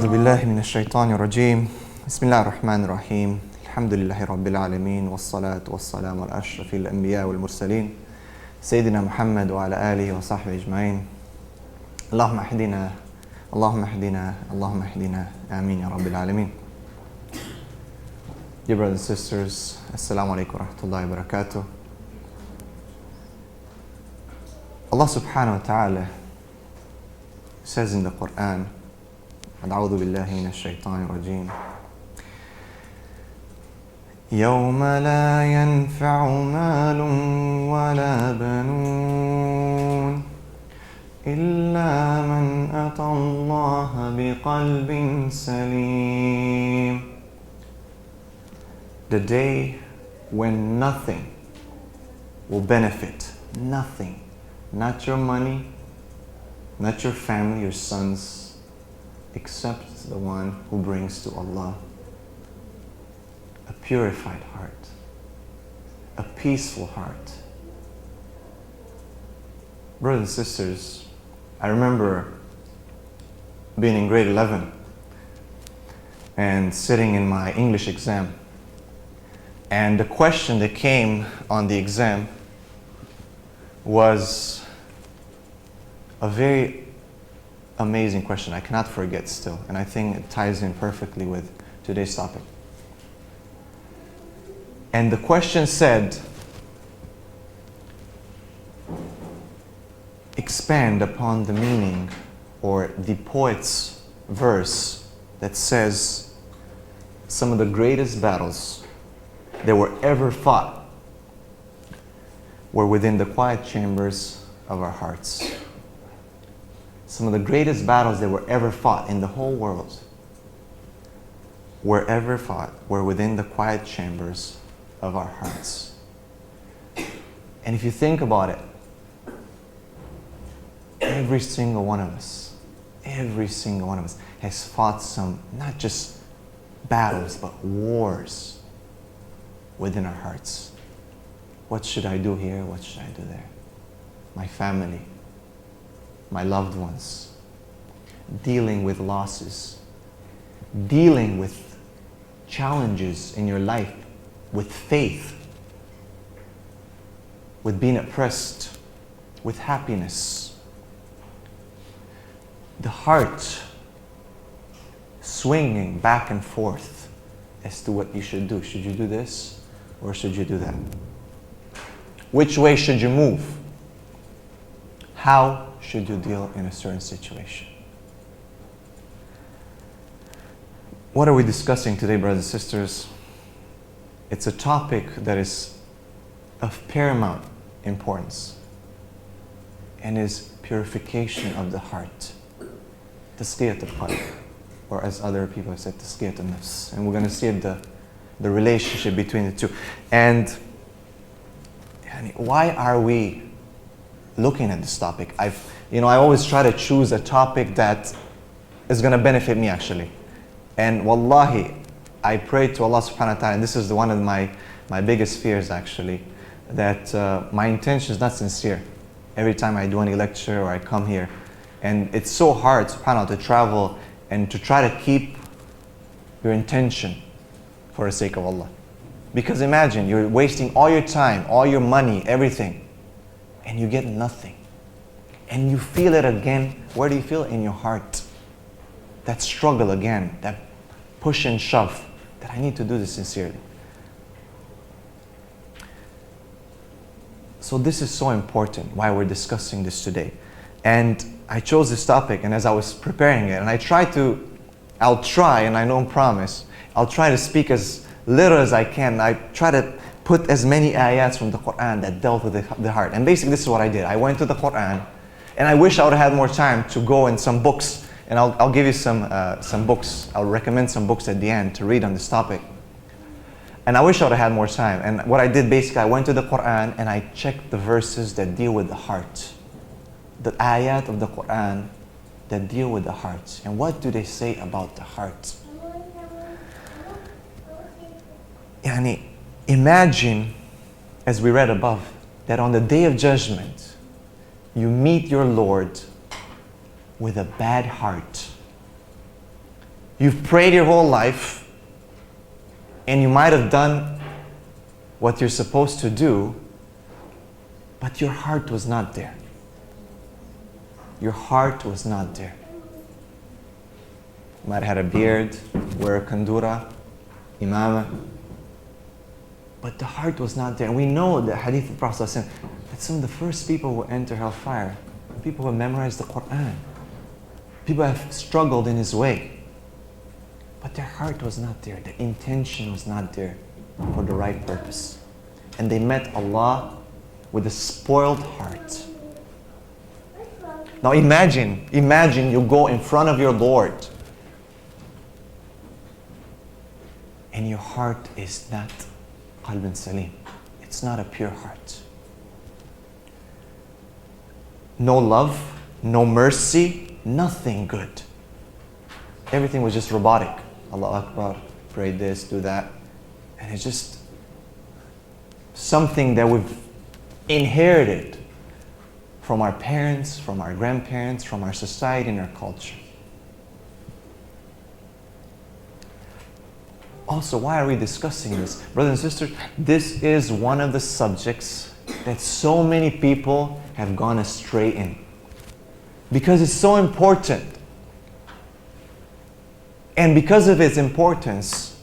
أعوذ بالله من الشيطان الرجيم بسم الله الرحمن الرحيم الحمد لله رب العالمين والصلاة والسلام على أشرف الأنبياء والمرسلين سيدنا محمد وعلى آله وصحبه أجمعين اللهم اهدنا اللهم اهدنا اللهم اهدنا آمين يا رب العالمين. Dear brothers and sisters, Assalamu alaikum wa rahmatullahi wa barakatuh. Allah subhanahu wa ta'ala says in the Quran, أعوذ بالله من الشيطان الرجيم يوم لا ينفع مال ولا بنون إلا من أتى الله بقلب سليم. The day when nothing will benefit, nothing, not your money, not your family, your sons, except the one who brings to Allah a purified heart, a peaceful heart. Brothers and sisters, I remember being in grade 11 and sitting in my English exam, and the question that came on the exam was a very amazing question. I cannot forget still, and I think it ties in perfectly with today's topic. And the question said, expand upon the meaning or the poet's verse that says some of the greatest battles that were ever fought were within the quiet chambers of our hearts. Some of the greatest battles that were ever fought in the whole world were within the quiet chambers of our hearts. And if you think about it, every single one of us has fought some, not just battles, but wars within our hearts. What should I do here? What should I do there? My family, my loved ones, dealing with losses, dealing with challenges in your life, with faith, with being oppressed, with happiness. The heart swinging back and forth as to what you should do. Should you do this or should you do that? Which way should you move? How should you deal in a certain situation? What are we discussing today, brothers and sisters? It's a topic that is of paramount importance and is purification of the heart. Tasqiyat al-qalb, or as other people have said, tasqiyat al-nafs. And we're going to see the relationship between the two. And why are we looking at this topic? I always try to choose a topic that is going to benefit me actually. And wallahi, I pray to Allah subhanahu wa ta'ala, and this is one of my biggest fears actually, that my intention is not sincere every time I do any lecture or I come here. And it's so hard, subhanAllah, to travel and to try to keep your intention for the sake of Allah. Because imagine, you're wasting all your time, all your money, everything, and you get nothing. And you feel it again. Where do you feel it? In your heart. That struggle again, that push and shove, that I need to do this sincerely. So this is so important, why we're discussing this today. And I chose this topic, and as I was preparing it, and I'll try, and I don't promise, I'll try to speak as little as I can. I try to put as many ayats from the Quran that dealt with the heart. And basically this is what I did. I went to the Quran, and I wish I would have had more time to go in some books, and I'll give you some books. I'll recommend some books at the end to read on this topic. And I wish I would have had more time. And what I did basically, I went to the Quran and I checked the verses that deal with the heart. The ayat of the Quran that deal with the heart. And what do they say about the heart? Imagine, as we read above, that on the day of judgment, you meet your Lord with a bad heart. You've prayed your whole life, and you might have done what you're supposed to do, but your heart was not there. Your heart was not there. You might have had a beard, wear a kandura, imama, but the heart was not there. And we know the hadith of the Prophet ﷺ, that some of the first people who enter hellfire are people who have memorized the Quran. People have struggled in His way. But their heart was not there. The intention was not there for the right purpose. And they met Allah with a spoiled heart. Now imagine you go in front of your Lord and your heart is not qalbun salim. It's not a pure heart. No love, no mercy, nothing good. Everything was just robotic. Allah Akbar, pray this, do that. And it's just something that we've inherited from our parents, from our grandparents, from our society and our culture. Also, why are we discussing this? Brothers and sisters, this is one of the subjects that so many people have gone astray in. Because it's so important. And because of its importance,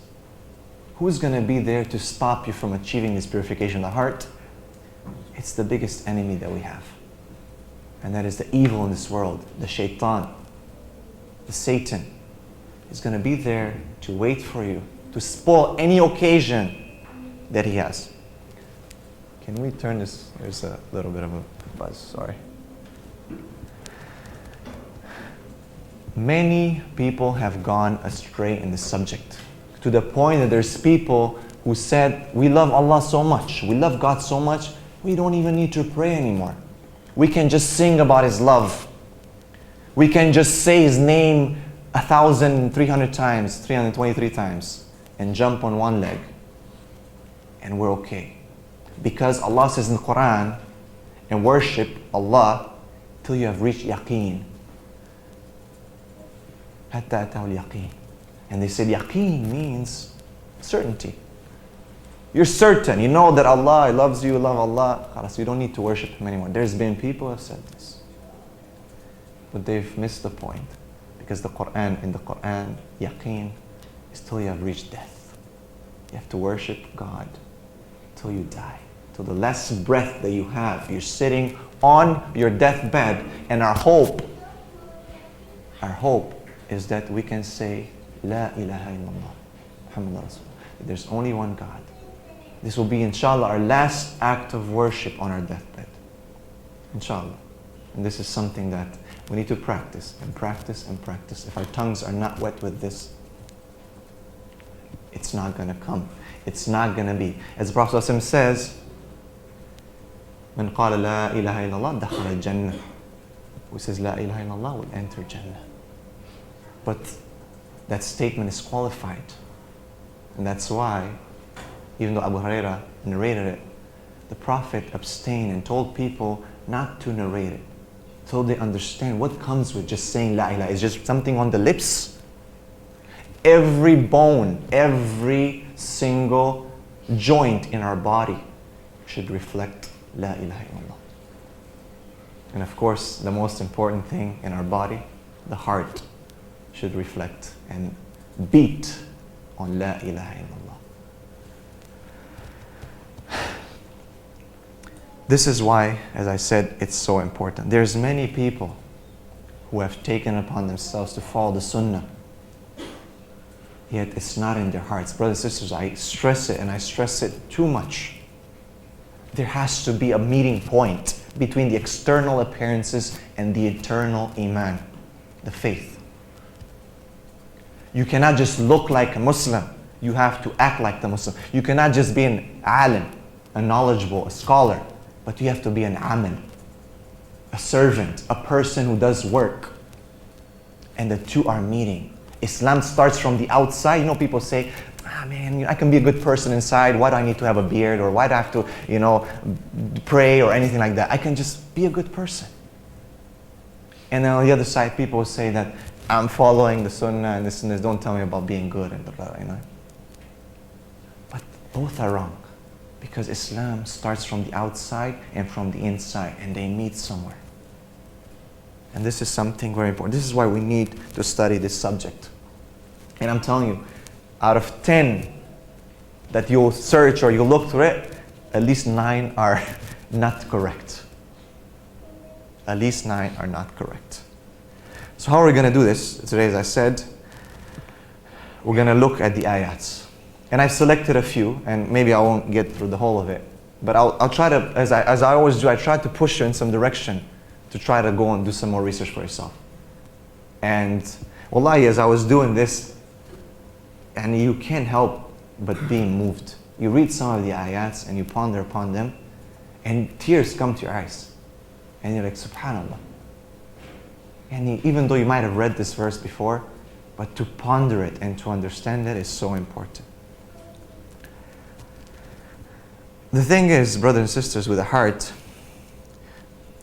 who's going to be there to stop you from achieving this purification of the heart? It's the biggest enemy that we have. And that is the evil in this world, the shaitan, the Satan. Is going to be there to wait for you, to spoil any occasion that he has. Can we turn this? There's a little bit of a buzz, sorry. Many people have gone astray in this subject, to the point that there's people who said, we love Allah so much, we love God so much, we don't even need to pray anymore. We can just sing about His love. We can just say His name 1,300 times, 323 times, and jump on one leg, and we're okay. Because Allah says in the Quran, and worship Allah till you have reached yaqeen. Hatta atahu al-yaqeen. And they said yaqeen means certainty. You're certain, you know that Allah loves you, love Allah, khalas, you don't need to worship Him anymore. There's been people who have said this. But they've missed the point. Because in the Quran, yaqeen is till you have reached death. You have to worship God till you die. Till the last breath that you have. You're sitting on your deathbed, and our hope is that we can say, La ilaha illallah, Muhammad Rasulullah. There's only one God. This will be, inshallah, our last act of worship on our deathbed. Inshallah. And this is something that we need to practice and practice and practice. If our tongues are not wet with this, it's not going to come. It's not going to be. As the Prophet ﷺ says, Man qala la ilaha illallah dakhala al-jannah. Who says la ilaha illallah will enter Jannah. But that statement is qualified. And that's why, even though Abu Hurairah narrated it, the Prophet abstained and told people not to narrate it, till they understand what comes with just saying la ilaha. It's just something on the lips. Every bone, every single joint in our body should reflect la ilaha illallah. And of course, the most important thing in our body, the heart, should reflect and beat on la ilaha illallah. This is why, as I said, it's so important. There's many people who have taken upon themselves to follow the sunnah, yet it's not in their hearts. Brothers and sisters, I stress it, and I stress it too much. There has to be a meeting point between the external appearances and the internal iman, the faith. You cannot just look like a Muslim. You have to act like the Muslim. You cannot just be an alim, a knowledgeable, a scholar, but you have to be an amil, a servant, a person who does work. And the two are meeting. Islam starts from the outside. You know, people say, man, I can be a good person inside. Why do I need to have a beard? Or why do I have to, pray or anything like that? I can just be a good person. And then on the other side, people say that I'm following the sunnah and this and this. Don't tell me about being good and blah, blah, you know. But both are wrong. Because Islam starts from the outside and from the inside, and they meet somewhere. And this is something very important. This is why we need to study this subject. And I'm telling you, out of 10 that you'll search or you'll look through it, at least 9 are not correct. At least 9 are not correct. So how are we going to do this? Today, as I said, we're going to look at the ayats. And I've selected a few, and maybe I won't get through the whole of it. But I'll try to, as I always do, I try to push you in some direction to try to go and do some more research for yourself. And wallahi, as I was doing this, and you can't help but being moved. You read some of the ayats and you ponder upon them, and tears come to your eyes. And you're like, subhanallah. And even though you might have read this verse before, but to ponder it and to understand it is so important. The thing is, brothers and sisters, with a heart,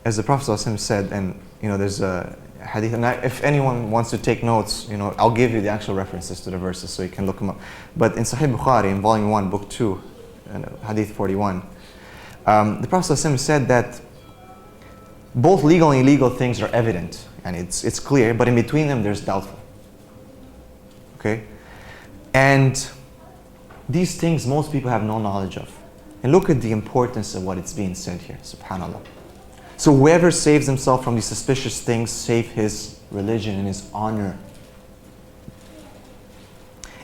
as the Prophet ﷺ said, and there's a hadith, and if anyone wants to take notes, I'll give you the actual references to the verses so you can look them up. But in Sahih Bukhari, in volume 1, book 2, hadith 41, the Prophet ﷺ said that both legal and illegal things are evident, and it's clear, but in between them there's doubtful. Okay? And these things most people have no knowledge of. And look at the importance of what it's being said here, subhanAllah. So whoever saves himself from these suspicious things, save his religion and his honor.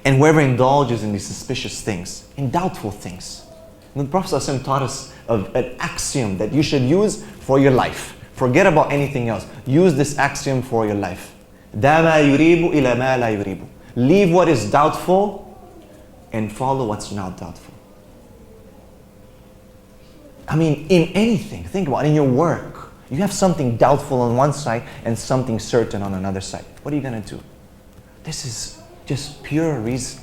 And whoever indulges in these suspicious things, in doubtful things. And the Prophet ﷺ taught us of an axiom that you should use for your life. Forget about anything else. Use this axiom for your life. دَا مَا يُرِيبُ إِلَى مَا لَا يُرِيبُ. Leave what is doubtful and follow what's not doubtful. I mean, in anything, think about it, in your work, you have something doubtful on one side and something certain on another side. What are you going to do? This is just pure reason.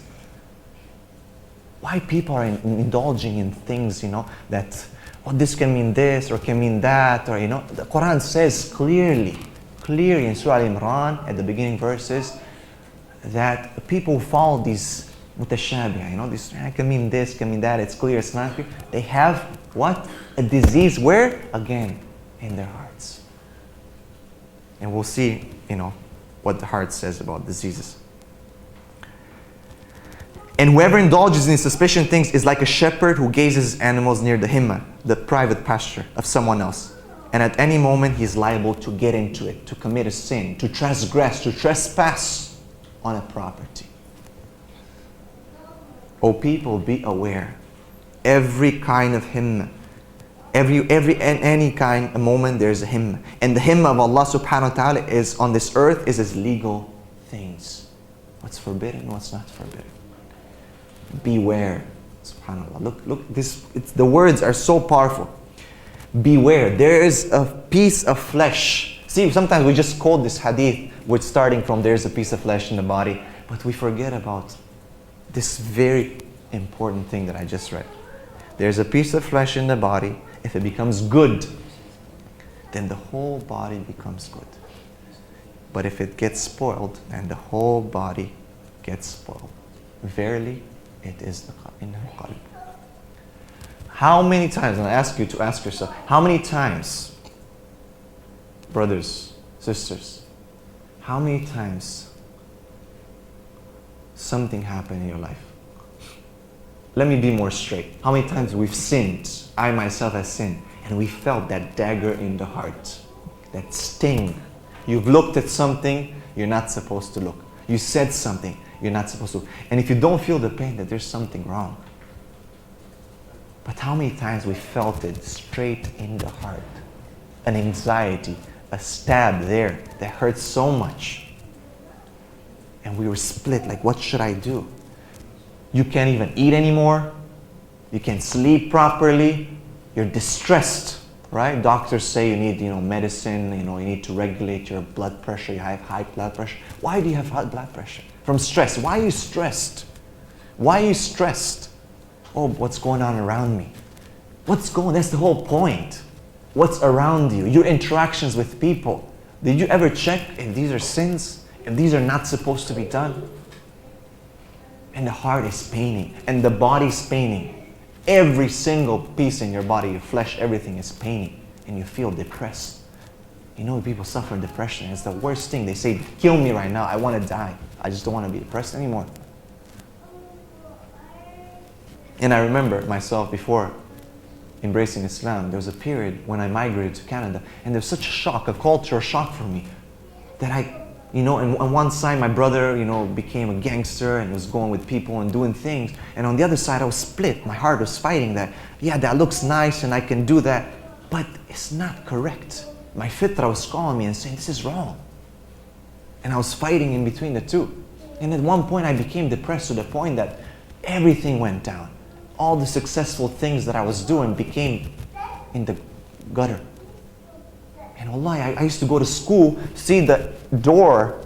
Why people are indulging in things, that, this can mean this or can mean that, or, the Quran says clearly in Surah Al-Imran, at the beginning verses, that people who follow these mutashabih, this can mean this, can mean that, it's clear, it's not clear. They have what? A disease where? Again, in their hearts. And we'll see, what the heart says about diseases. And whoever indulges in suspicious things is like a shepherd who gazes animals near the himma, the private pasture of someone else. And at any moment he is liable to get into it, to commit a sin, to transgress, to trespass on a property. O people, be aware. Every kind of himma, any kind of moment there's a himma. And the himma of Allah subhanahu wa ta'ala is on this earth is His legal things. What's forbidden, what's not forbidden. Beware. SubhanAllah. Look, the words are so powerful. Beware. There is a piece of flesh. See, sometimes we just quote this hadith with starting from there's a piece of flesh in the body, but we forget about this very important thing that I just read. There's a piece of flesh in the body. If it becomes good, then the whole body becomes good. But if it gets spoiled, then the whole body gets spoiled. Verily, it is the qalb. How many times, and I ask you to ask yourself, how many times, brothers, sisters, how many times something happened in your life? Let me be more straight. How many times we've sinned, I myself have sinned, and we felt that dagger in the heart, that sting. You've looked at something you're not supposed to look. You said something you're not supposed to. And if you don't feel the pain, that there's something wrong. But how many times we felt it straight in the heart? An anxiety, a stab there that hurts so much. And we were split, like, what should I do? You can't even eat anymore. You can't sleep properly. You're distressed, right? Doctors say you need, medicine, you need to regulate your blood pressure. You have high blood pressure. Why do you have high blood pressure? From stress. Why are you stressed? Why are you stressed? Oh, what's going on around me? That's the whole point. What's around you? Your interactions with people. Did you ever check if these are sins? if these are not supposed to be done, and the heart is paining, and the body's paining, every single piece in your body, your flesh, everything is paining, and you feel depressed. You know, people suffer depression. It's the worst thing. They say, kill me right now. I want to die. I just don't want to be depressed anymore. And I remember myself before embracing Islam, there was a period when I migrated to Canada, and there was such a shock, a cultural shock for me, that and on one side my brother, became a gangster and was going with people and doing things, and on the other side I was split. My heart was fighting that, yeah, that looks nice and I can do that, but it's not correct. My fitra was calling me and saying, this is wrong. And I was fighting in between the two. And at one point I became depressed to the point that everything went down. All the successful things that I was doing became in the gutter. And wallahi, I used to go to school, see the door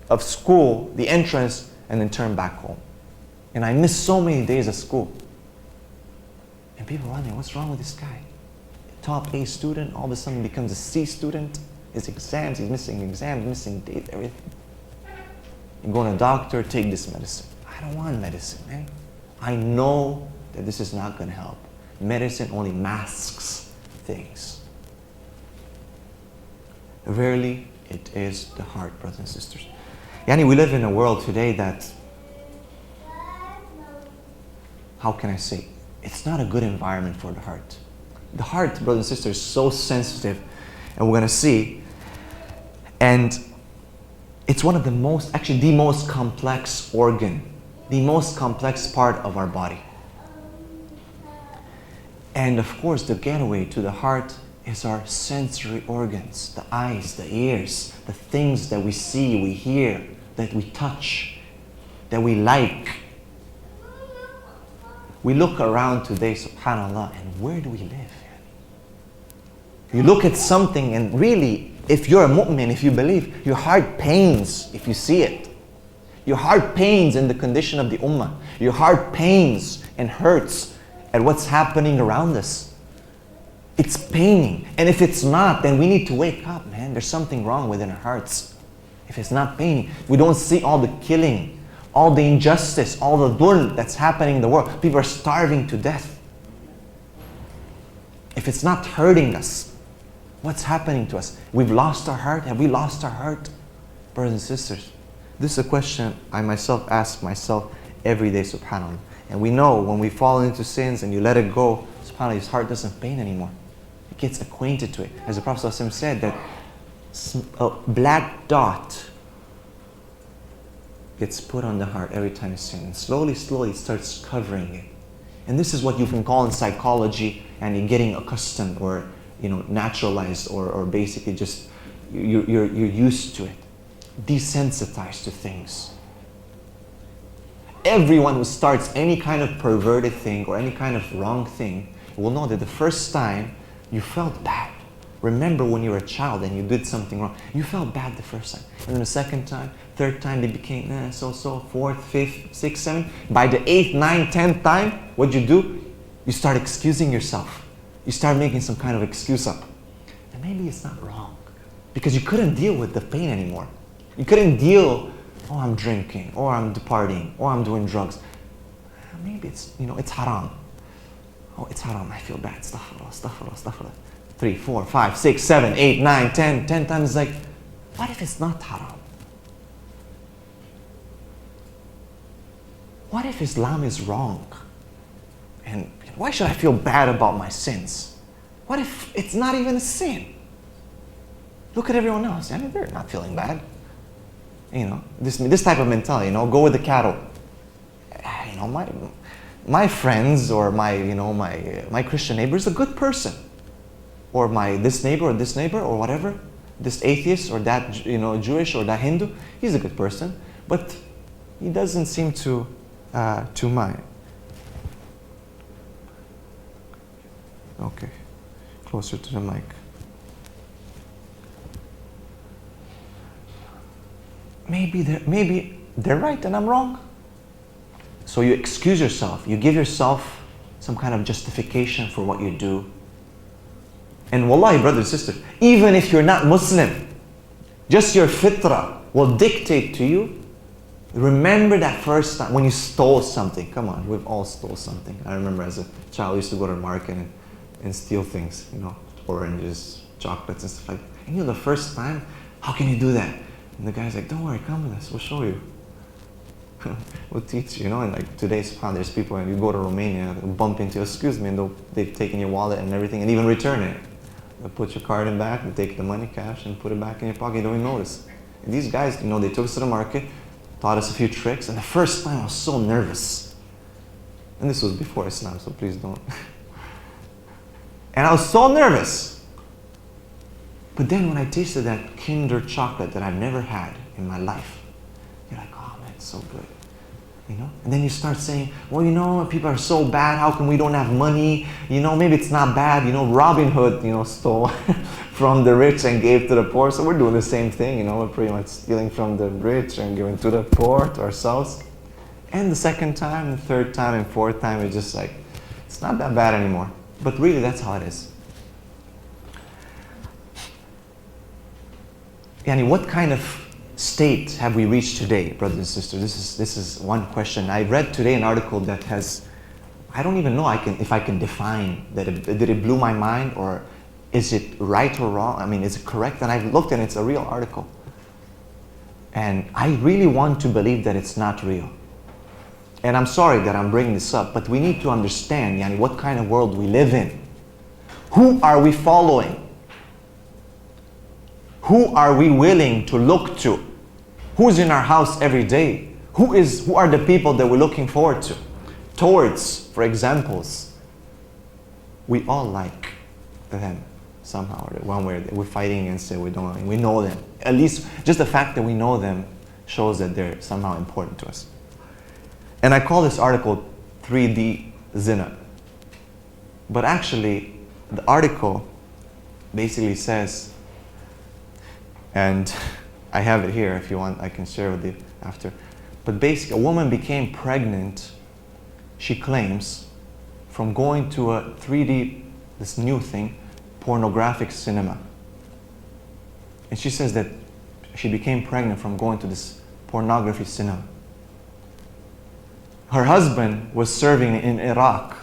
of school, the entrance, and then turn back home. And I missed so many days of school. And people were wondering, what's wrong with this guy? Top A student, all of a sudden becomes a C student. His exams, he's missing exams, missing dates, everything. You go to a doctor, take this medicine. I don't want medicine, man. I know that this is not going to help. Medicine only masks things. Rarely it is the heart, brothers and sisters. Yani, we live in a world today that, how can I say, it's not a good environment for the heart. The heart, brothers and sisters, is so sensitive, and we're going to see. And it's one of the most, actually the most complex organ, the most complex part of our body. And of course, the gateway to the heart is our sensory organs, the eyes, the ears, the things that we see, we hear, that we touch, that we like. We look around today, subhanAllah, and where do we live? You look at something and really, if you're a mu'min, if you believe, your heart pains if you see it. Your heart pains in the condition of the ummah. Your heart pains and hurts at what's happening around us. It's paining. And if it's not, then we need to wake up, man. There's something wrong within our hearts. If it's not paining, we don't see all the killing, all the injustice, all the dhulm that's happening in the world. People are starving to death. If it's not hurting us, what's happening to us? We've lost our heart. Have we lost our heart? Brothers and sisters, this is a question I myself ask myself every day, subhanAllah. And we know when we fall into sins and you let it go, subhanAllah, his heart doesn't pain anymore. It gets acquainted to it. As the Prophet ﷺ said, that a black dot gets put on the heart every time you sin. And slowly, slowly it starts covering it. And this is what you can call in psychology, and you're getting accustomed or naturalized, or basically just you're used to it, desensitized to things. Everyone who starts any kind of perverted thing or any kind of wrong thing will know that the first time you felt bad. Remember when you were a child and you did something wrong, you felt bad the first time. And then the second time, third time, they became so, fourth, fifth, sixth, seventh. By the 8th, 9th, 10th time, what you do? You start excusing yourself. You start making some kind of excuse up. And maybe it's not wrong, because you couldn't deal with the pain anymore. You couldn't deal, oh, I'm drinking, or I'm departing, or I'm doing drugs. Maybe it's, it's haram. Oh, it's haram, I feel bad. Astaghfirullah, astaghfirullah, astaghfirullah. 3, 4, 5, 6, 7, 8, 9, 10 times. It's like, what if it's not haram? What if Islam is wrong? And why should I feel bad about my sins? What if it's not even a sin? Look at everyone else. I mean, they're not feeling bad. This type of mentality, go with the cattle. My friends or my Christian neighbor is a good person. Or this neighbor or whatever, this atheist or that Jewish or that Hindu, he's a good person, but he doesn't seem to mind. Okay, closer to the mic. Maybe they're right and I'm wrong. So you excuse yourself. You give yourself some kind of justification for what you do. And wallahi, brothers and sisters, even if you're not Muslim, just your fitrah, will dictate to you. Remember that first time when you stole something. Come on, we've all stole something. I remember as a child, I used to go to the market and steal things, oranges, chocolates and stuff like that. And the first time, how can you do that? And the guy's like, don't worry, come with us, we'll show you. We'll teach you, and like today's time, there's people, and you go to Romania, they'll bump into you, excuse me, and they've taken your wallet and everything, and even return it. They'll put your card in back, and take the money, cash, and put it back in your pocket, you don't even notice. And these guys, they took us to the market, taught us a few tricks, and the first time I was so nervous. And this was before Islam, so please don't. And I was so nervous. But then when I tasted that Kinder chocolate that I've never had in my life, you're like, oh man, it's so good. And then you start saying, well, people are so bad, how come we don't have money? Maybe it's not bad. Robin Hood, stole from the rich and gave to the poor. So we're doing the same thing, we're pretty much stealing from the rich and giving to the poor, to ourselves. And the second time, the third time, and fourth time, it's just like, it's not that bad anymore. But really, that's how it is. Yani, what kind of state have we reached today, brothers and sisters? This is one question. I read today an article that has, I don't even know if I can define that. Did it blew my mind, or is it right or wrong? I mean, is it correct? And I've looked and it's a real article. And I really want to believe that it's not real. And I'm sorry that I'm bringing this up, but we need to understand, yani, what kind of world we live in. Who are we following? Who are we willing to look to? Who's in our house every day? Who are the people that we're looking forward to? Towards, for examples. We all like them somehow, or one way we're fighting against it, we know them. At least just the fact that we know them shows that they're somehow important to us. And I call this article 3D Zina. But actually, the article basically says, and I have it here, if you want, I can share with you after. But basically, a woman became pregnant, she claims, from going to a 3D, this new thing, pornographic cinema. And she says that she became pregnant from going to this pornography cinema. Her husband was serving in Iraq.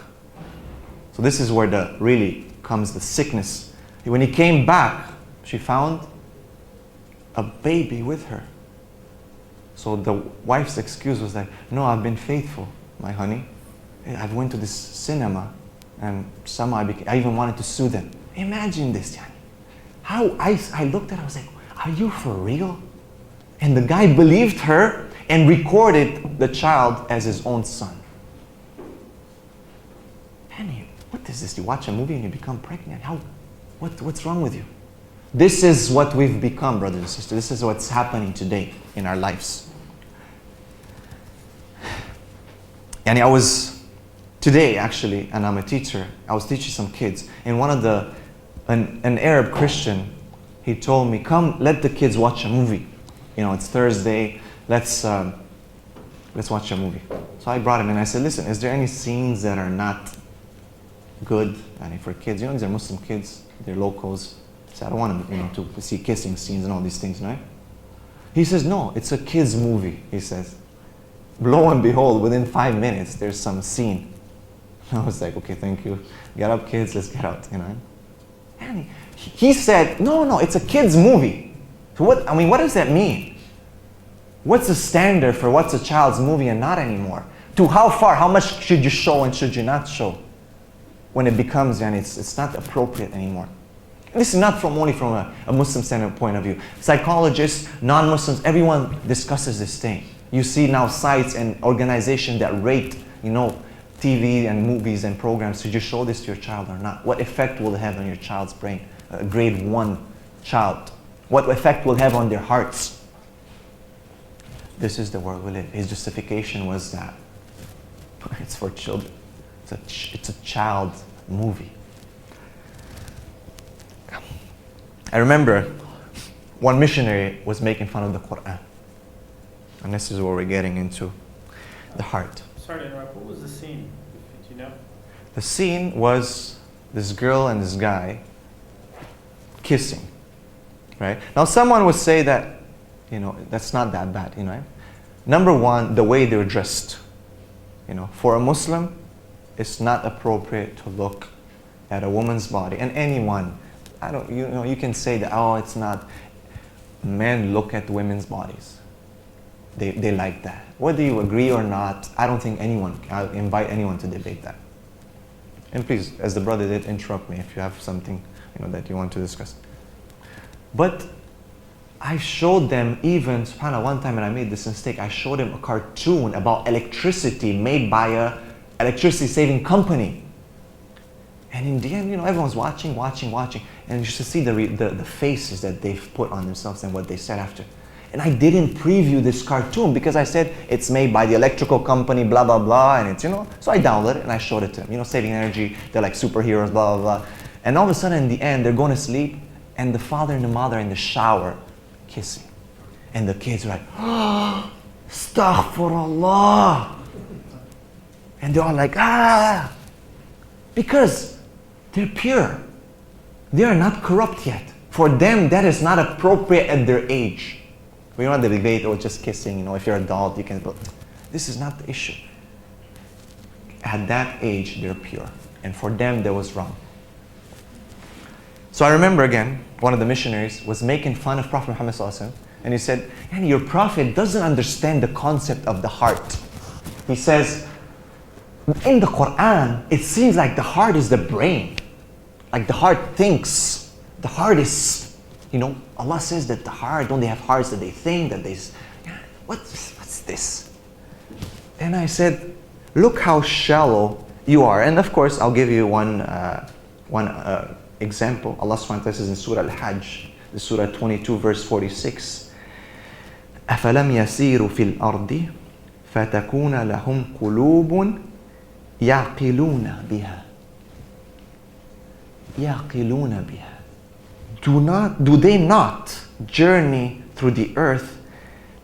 So this is where really comes the sickness. When he came back, she found a baby with her. So the wife's excuse was like, no, I've been faithful, my honey. I went to this cinema and somehow I even wanted to sue them. Imagine this, Yani. How I looked at it, I was like, are you for real? And the guy believed her and recorded the child as his own son. Penny, what is this? You watch a movie and you become pregnant? What's wrong with you? This is what we've become, brothers and sisters. This is what's happening today in our lives. And I was, today actually, and I'm a teacher, I was teaching some kids. And an Arab Christian, he told me, come, let the kids watch a movie. It's Thursday, let's watch a movie. So I brought him and I said, listen, is there any scenes that are not good for kids? These are Muslim kids, they're locals. So I don't want them, to see kissing scenes and all these things, right? He says, no, it's a kid's movie, he says. Lo and behold, within 5 minutes, there's some scene. I was like, okay, thank you. Get up, kids, let's get out, And he said, no, it's a kid's movie. So what does that mean? What's the standard for what's a child's movie and not anymore? To how far, how much should you show and should you not show? When it becomes, it's not appropriate anymore. This is not only from a Muslim standpoint of view. Psychologists, non-Muslims, everyone discusses this thing. You see now sites and organizations that rate, TV and movies and programs. Should you show this to your child or not? What effect will it have on your child's brain? A grade 1 child. What effect will it have on their hearts? This is the world we live. His justification was that it's for children. It's a child movie. I remember one missionary was making fun of the Quran. And this is where we're getting into the heart. Sorry to interrupt, what was the scene? Do you know? The scene was this girl and this guy kissing, right? Now someone would say that, that's not that bad, Number one, the way they're dressed. For a Muslim, it's not appropriate to look at a woman's body. And anyone, you can say that, oh, it's not. Men look at women's bodies. They like that. Whether you agree or not, I don't think I'll invite anyone to debate that. And please, as the brother did, interrupt me if you have something that you want to discuss. But I showed them even, subhanAllah, one time when I made this mistake, I showed them a cartoon about electricity made by a electricity saving company. And in the end, everyone's watching. And you should see the faces that they've put on themselves and what they said after. And I didn't preview this cartoon because I said it's made by the electrical company, blah, blah, blah. And it's, so I downloaded it and I showed it to them. Saving energy, they're like superheroes, blah, blah, blah. And all of a sudden in the end, they're going to sleep and the father and the mother are in the shower kissing. And the kids are like, oh, astaghfirullah. And they're all like, ah. Because they're pure. They are not corrupt yet. For them, that is not appropriate at their age. We don't have the debate, or just kissing, if you're an adult, you can, but this is not the issue. At that age, they're pure. And for them, that was wrong. So I remember again, one of the missionaries was making fun of Prophet Muhammad ﷺ, and he said, your Prophet doesn't understand the concept of the heart. He says, in the Quran, it seems like the heart is the brain. Like the heart thinks. The heart is, Allah says that the heart, don't they have hearts that they think, that they, what's this? And I said, look how shallow you are. And of course, I'll give you one example. Allah subhanahu wa ta'ala says in Surah Al-Hajj, the Surah 22, verse 46, أَفَلَمْ يَسِيرُوا فِي الْأَرْضِ فَتَكُونَ لَهُمْ قُلُوبٌ يَعْقِلُونَ بِهَا يَعْقِلُونَ بِهَا. Do they not journey through the earth,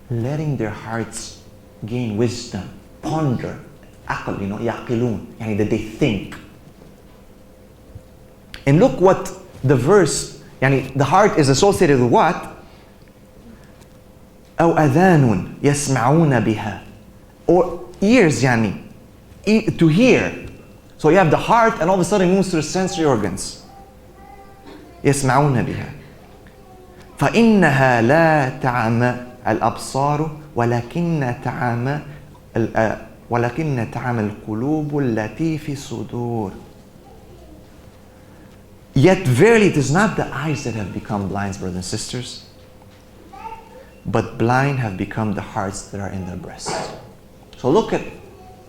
letting their hearts gain wisdom, ponder, aql, yaqilun, that they think. And look what the verse, the heart is associated with what? أو أذان يسمعون بها, or ears, to hear. So you have the heart, and all of a sudden it moves to the sensory organs. يسمعون بها فإنها لا تعمى الأبصار ولكن تعمى القلوب التي في الصدور. Yet verily it is not the eyes that have become blind, brothers and sisters, but blind have become the hearts that are in their breasts. So look at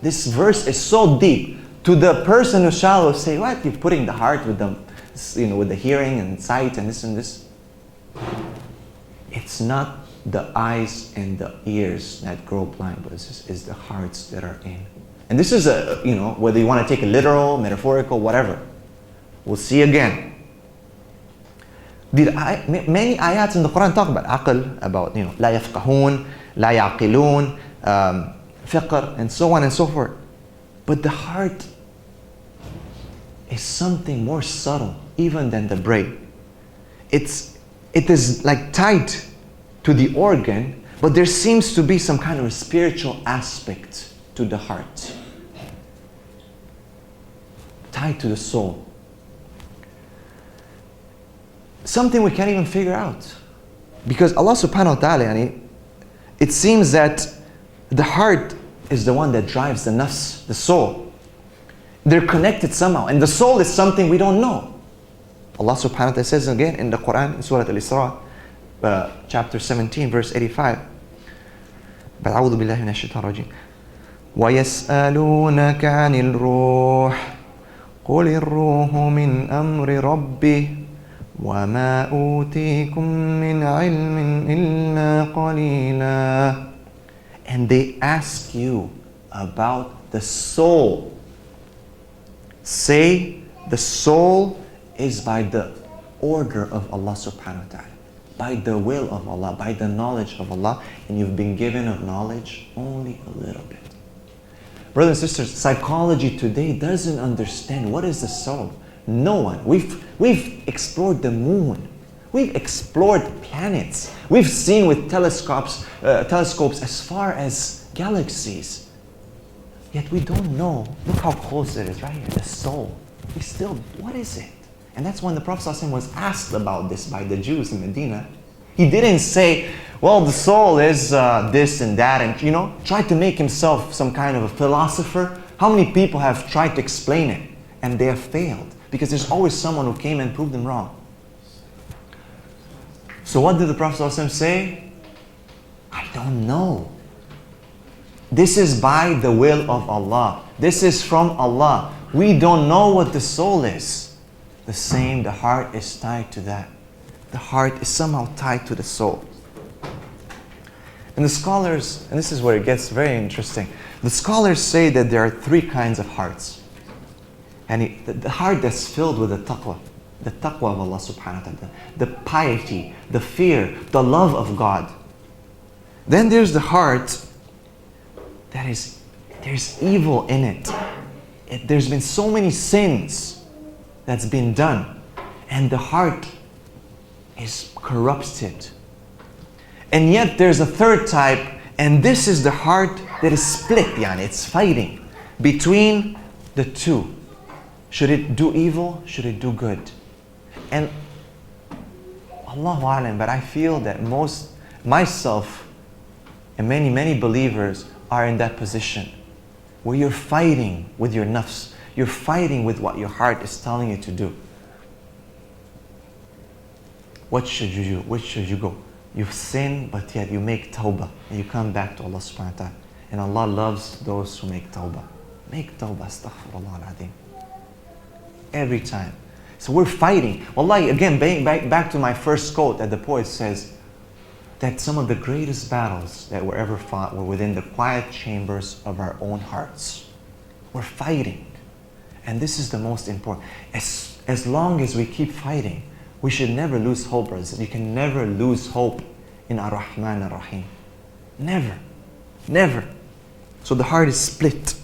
this verse, is so deep. To the person who's shallow, say, what? You're putting the heart with the with the hearing and sight and this and this. It's not the eyes and the ears that grow blind, but it's the hearts that are in. And this is whether you want to take it literal, metaphorical, whatever. We'll see again. Many ayats in the Quran talk about aql, about لا يفقهون, لا يعقلون, fiqr, and so on and so forth. But the heart is something more subtle even than the brain. It is like tied to the organ, but there seems to be some kind of a spiritual aspect to the heart, tied to the soul. Something we can't even figure out. Because Allah subhanahu wa ta'ala, it seems that the heart is the one that drives the nafs, the soul. They're connected somehow. And the soul is something we don't know. Allah subhanahu wa ta'ala says again in the Quran, in Surah Al-Isra, chapter 17, verse 85. أعوذ بالله من الشيطان الرجيم. وَيَسْأَلُونَكَ عَنِ الرُّوحِ قُلِ الرُّوحُ مِنْ أَمْرِ رَبِّهِ وَمَا أُوتِيكُم مِّنْ عِلْمٍ إِلَّا قَلِيلًا. And they ask you about the soul. Say, the soul is by the order of Allah subhanahu wa ta'ala, by the will of Allah, by the knowledge of Allah, and you've been given of knowledge only a little bit. Brothers and sisters, psychology today doesn't understand what is the soul. No one. We've explored the moon. We've explored planets. We've seen with telescopes as far as galaxies. Yet we don't know. Look how close it is right here, the soul. We still, what is it? And that's when the Prophet ﷺ was asked about this by the Jews in Medina. He didn't say, well, the soul is this and that, and tried to make himself some kind of a philosopher. How many people have tried to explain it and they have failed? Because there's always someone who came and proved them wrong. So what did the Prophet ﷺ say? I don't know. This is by the will of Allah. This is from Allah. We don't know what the soul is. The same, the heart is tied to that. The heart is somehow tied to the soul. And the scholars, and this is where it gets very interesting, the scholars say that there are three kinds of hearts. And the heart that's filled with the taqwa of Allah subhanahu wa ta'ala, the piety, the fear, the love of God. Then there's the heart there's evil in it. There's been so many sins that's been done, and the heart is corrupted. And yet there's a third type, and this is the heart that is split, it's fighting between the two. Should it do evil? Should it do good? And Allahu A'lam, but I feel that myself and many believers are in that position where you're fighting with your nafs. You're fighting with what your heart is telling you to do. What should you do? Which should you go? You've sinned, but yet you make tawbah and you come back to Allah subhanahu wa ta'ala. And Allah loves those who make tawbah. Make tawbah, astaghfirullah al-azim. Every time. So we're fighting. Wallahi, again, back to my first quote that the poet says that some of the greatest battles that were ever fought were within the quiet chambers of our own hearts. We're fighting. And this is the most important. As long as we keep fighting, we should never lose hope, brothers. You can never lose hope in Ar-Rahman Ar-Rahim. Never. Never. So the heart is split.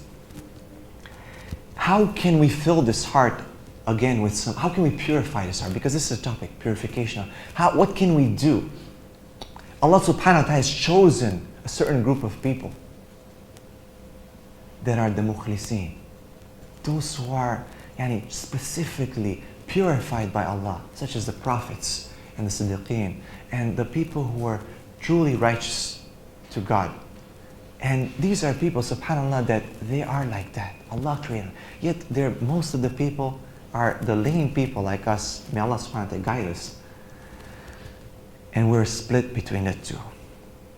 How can we fill this heart again with how can we purify this heart? Because this is a topic, purification. What can we do? Allah subhanahu wa ta'ala has chosen a certain group of people that are the mukhlisin. Those who are specifically purified by Allah, such as the prophets and the siddiqeen and the people who are truly righteous to God. And these are people, subhanAllah, that they are like that. Allah created them. Yet most of the people are the lame people like us. May Allah subhanahu wa ta'ala guide us. And we're split between the two.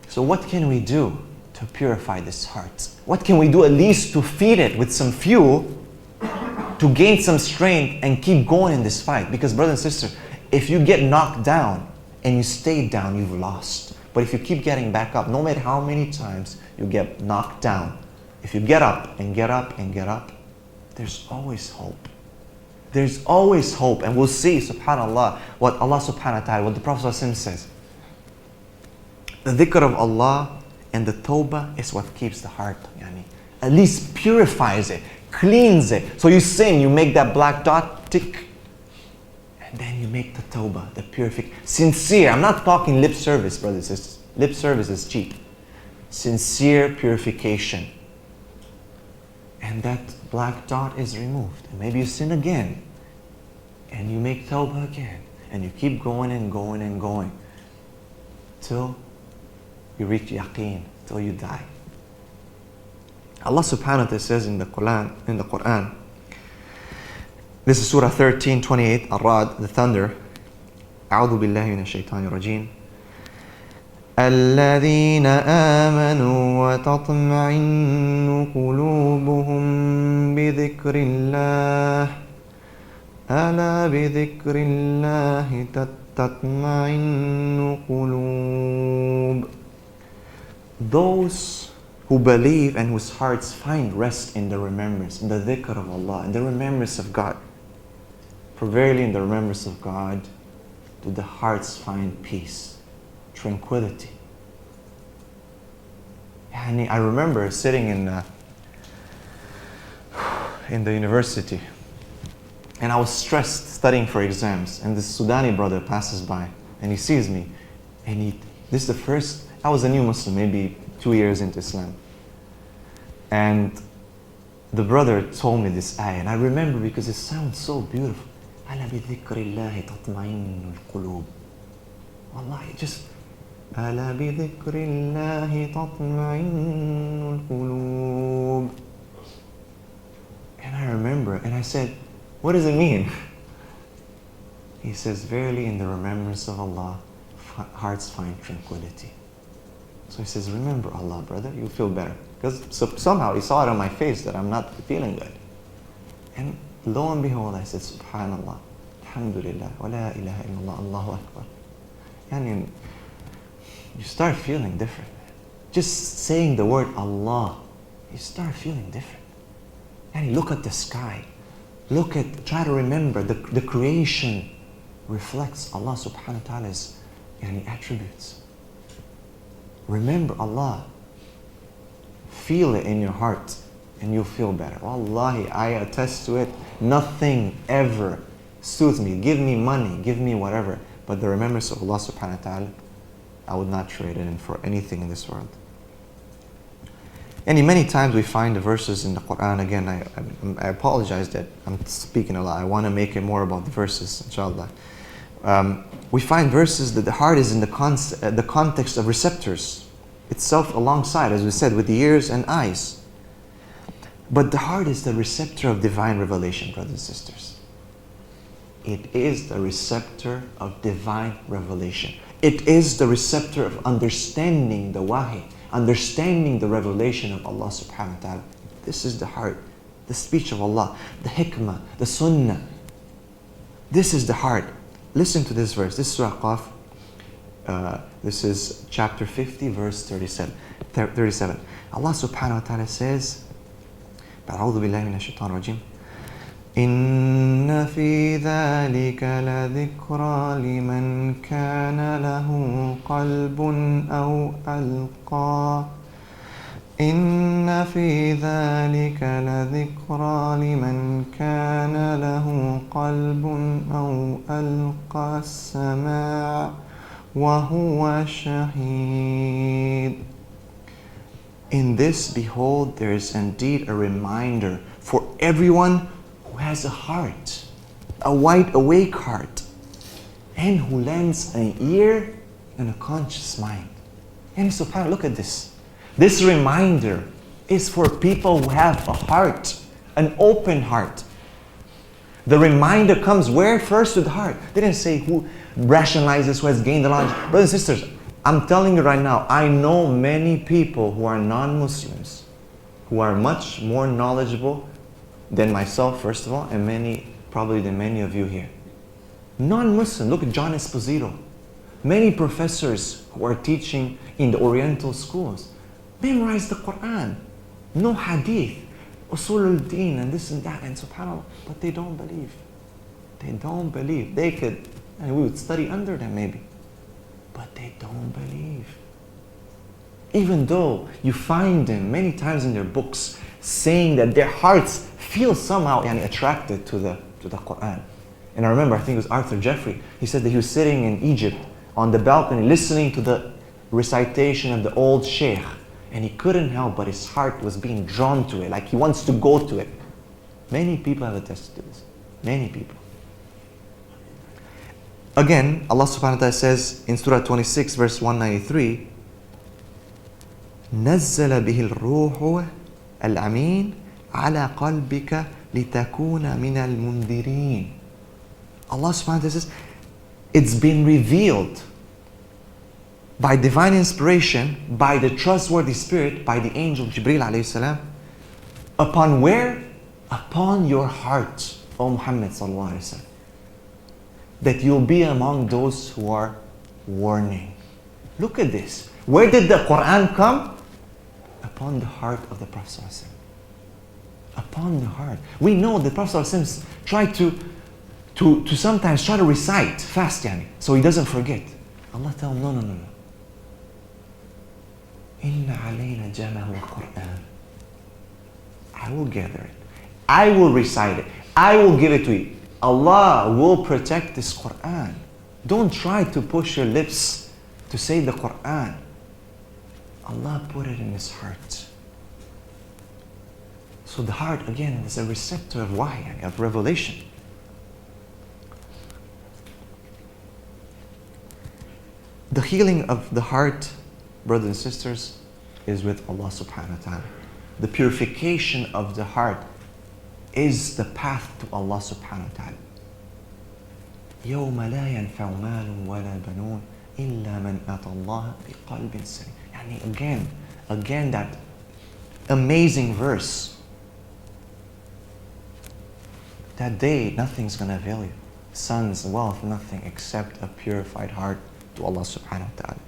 So what can we do to purify this heart? What can we do at least to feed it with some fuel to gain some strength and keep going in this fight? Because brother and sister, if you get knocked down and you stay down, you've lost. But if you keep getting back up, no matter how many times you get knocked down, if you get up and get up and get up, there's always hope. There's always hope. And we'll see, subhanAllah, what Allah subhanahu wa ta'ala, what the Prophet says. The dhikr of Allah and the tawbah is what keeps the heart, at least purifies it, cleans it. So you sing, you make that black dot tick, and then you make the tawbah, the purification. Sincere, I'm not talking lip service, brothers and sisters. Lip service is cheap. Sincere purification. And that black dot is removed. And maybe you sin again. And you make tawbah again. And you keep going and going and going. Till you reach yaqeen. Till you die. Allah subhanahu wa ta'ala says in the Quran, this is Surah 13, 28, Ar-Ra'd, the thunder. أعوذ بالله من الشيطان الرجيم. الذين آمنوا وتطمئن قلوبهم بذكر الله ألا بذكر الله تطمئن قلوب. Those who believe and whose hearts find rest in the remembrance, in the dhikr of Allah, in the remembrance of God. For verily in the remembrance of God do the hearts find peace, tranquility. I remember sitting in the university, And I was stressed studying for exams. And this Sudani brother passes by and he sees me. And this is the first, I was a new Muslim, maybe 2 years into Islam. And the brother told me this ayah, and I remember because it sounds so beautiful. أَلَا بِذِكْرِ اللَّهِ تَطْمَئِنُّ الْقُلُوبِ. Wallahi, just أَلَا بِذِكْرِ اللَّهِ تَطْمَئِنُّ الْقُلُوبِ. And I remember, and I said, what does it mean? He says, verily in the remembrance of Allah, hearts find tranquility. So he says, remember Allah, brother, you'll feel better. Because somehow he saw it on my face that I'm not feeling good. And lo and behold, I said, Subhanallah, Alhamdulillah, wa la ilaha illallah, Allahu Akbar. And you start feeling different. Just saying the word Allah, you start feeling different. And you look at the sky. Try to remember the creation reflects Allah subhanahu wa ta'ala's attributes. Remember Allah. Feel it in your heart and you'll feel better. Wallahi, I attest to it. Nothing ever soothes me. Give me money, give me whatever. But the remembrance of Allah subhanahu wa ta'ala, I would not trade it in for anything in this world. And many times we find the verses in the Quran. Again, I apologize that I'm speaking a lot. I want to make it more about the verses, inshallah. We find verses that the heart is in the context of receptors itself alongside, as we said, with the ears and eyes. But the heart is the receptor of divine revelation, brothers and sisters. It is the receptor of divine revelation. It is the receptor of understanding the wahi, understanding the revelation of Allah subhanahu wa ta'ala. This is the heart, the speech of Allah, the hikmah, the sunnah. This is the heart. Listen to this verse. This is Surah Qaf. This is chapter 50, verse 37. Allah subhanahu wa ta'ala says, أعوذ بالله من الشيطان الرجيم إن في ذلك لذكرى لمن كان له قلب أو ألقى إن في ذلك لذكرى لمن كان له قلب أو ألقى السماع وهو شهيد. In this, behold, there is indeed a reminder for everyone who has a heart, a wide awake heart, and who lends an ear and a conscious mind. And subhanAllah, look at this. This reminder is for people who have a heart, an open heart. The reminder comes where? First with the heart. They didn't say who rationalizes, who has gained the knowledge. Brothers and sisters, I'm telling you right now, I know many people who are non-Muslims who are much more knowledgeable than myself, first of all, and probably than many of you here. Non-Muslim, look at John Esposito. Many professors who are teaching in the Oriental schools memorize the Quran, no hadith, usul al-din, and this and that, and subhanAllah, but they don't believe. They don't believe. They could, and we would study under them maybe. But they don't believe. Even though you find them many times in their books saying that their hearts feel somehow attracted to the Quran. And I remember, I think it was Arthur Jeffrey, he said that he was sitting in Egypt on the balcony listening to the recitation of the old sheikh, and he couldn't help but his heart was being drawn to it, like he wants to go to it. Many people have attested to this. Many people. Again, Allah subhanahu wa ta'ala says in Surah 26, verse 193, نزل به الروح الأمين على قلبك لتكون من المنذرين. Allah subhanahu wa ta'ala says, it's been revealed by divine inspiration, by the trustworthy spirit, by the angel Jibreel alayhi salam. Upon where? Upon your heart, O Muhammad sallallahu alayhi wa sallam. That you'll be among those who are warning. Look at this. Where did the Quran come? Upon the heart of the Prophet ﷺ. Upon the heart. We know the Prophet ﷺ tried to sometimes try to recite fast, so he doesn't forget. Allah tell him, no. Inna alayna jama'u al-Quran. I will gather it. I will recite it. I will give it to you. Allah will protect this Quran. Don't try to push your lips to say the Quran. Allah put it in his heart. So the heart, again, is a receptor of wahy, of revelation. The healing of the heart, brothers and sisters, is with Allah subhanahu wa ta'ala. The purification of the heart is the path to Allah subhanahu wa ta'ala. يَوْمَ لَا يَنْفَعُ مَالٌ وَلَا بَنُونَ إِلَّا مَنْ أَتَى اللَّهَ بِقَلْبٍ سَلِيمٍ. Yani again that amazing verse. That day, nothing's going to avail you. Sons, wealth, nothing except a purified heart to Allah subhanahu wa ta'ala.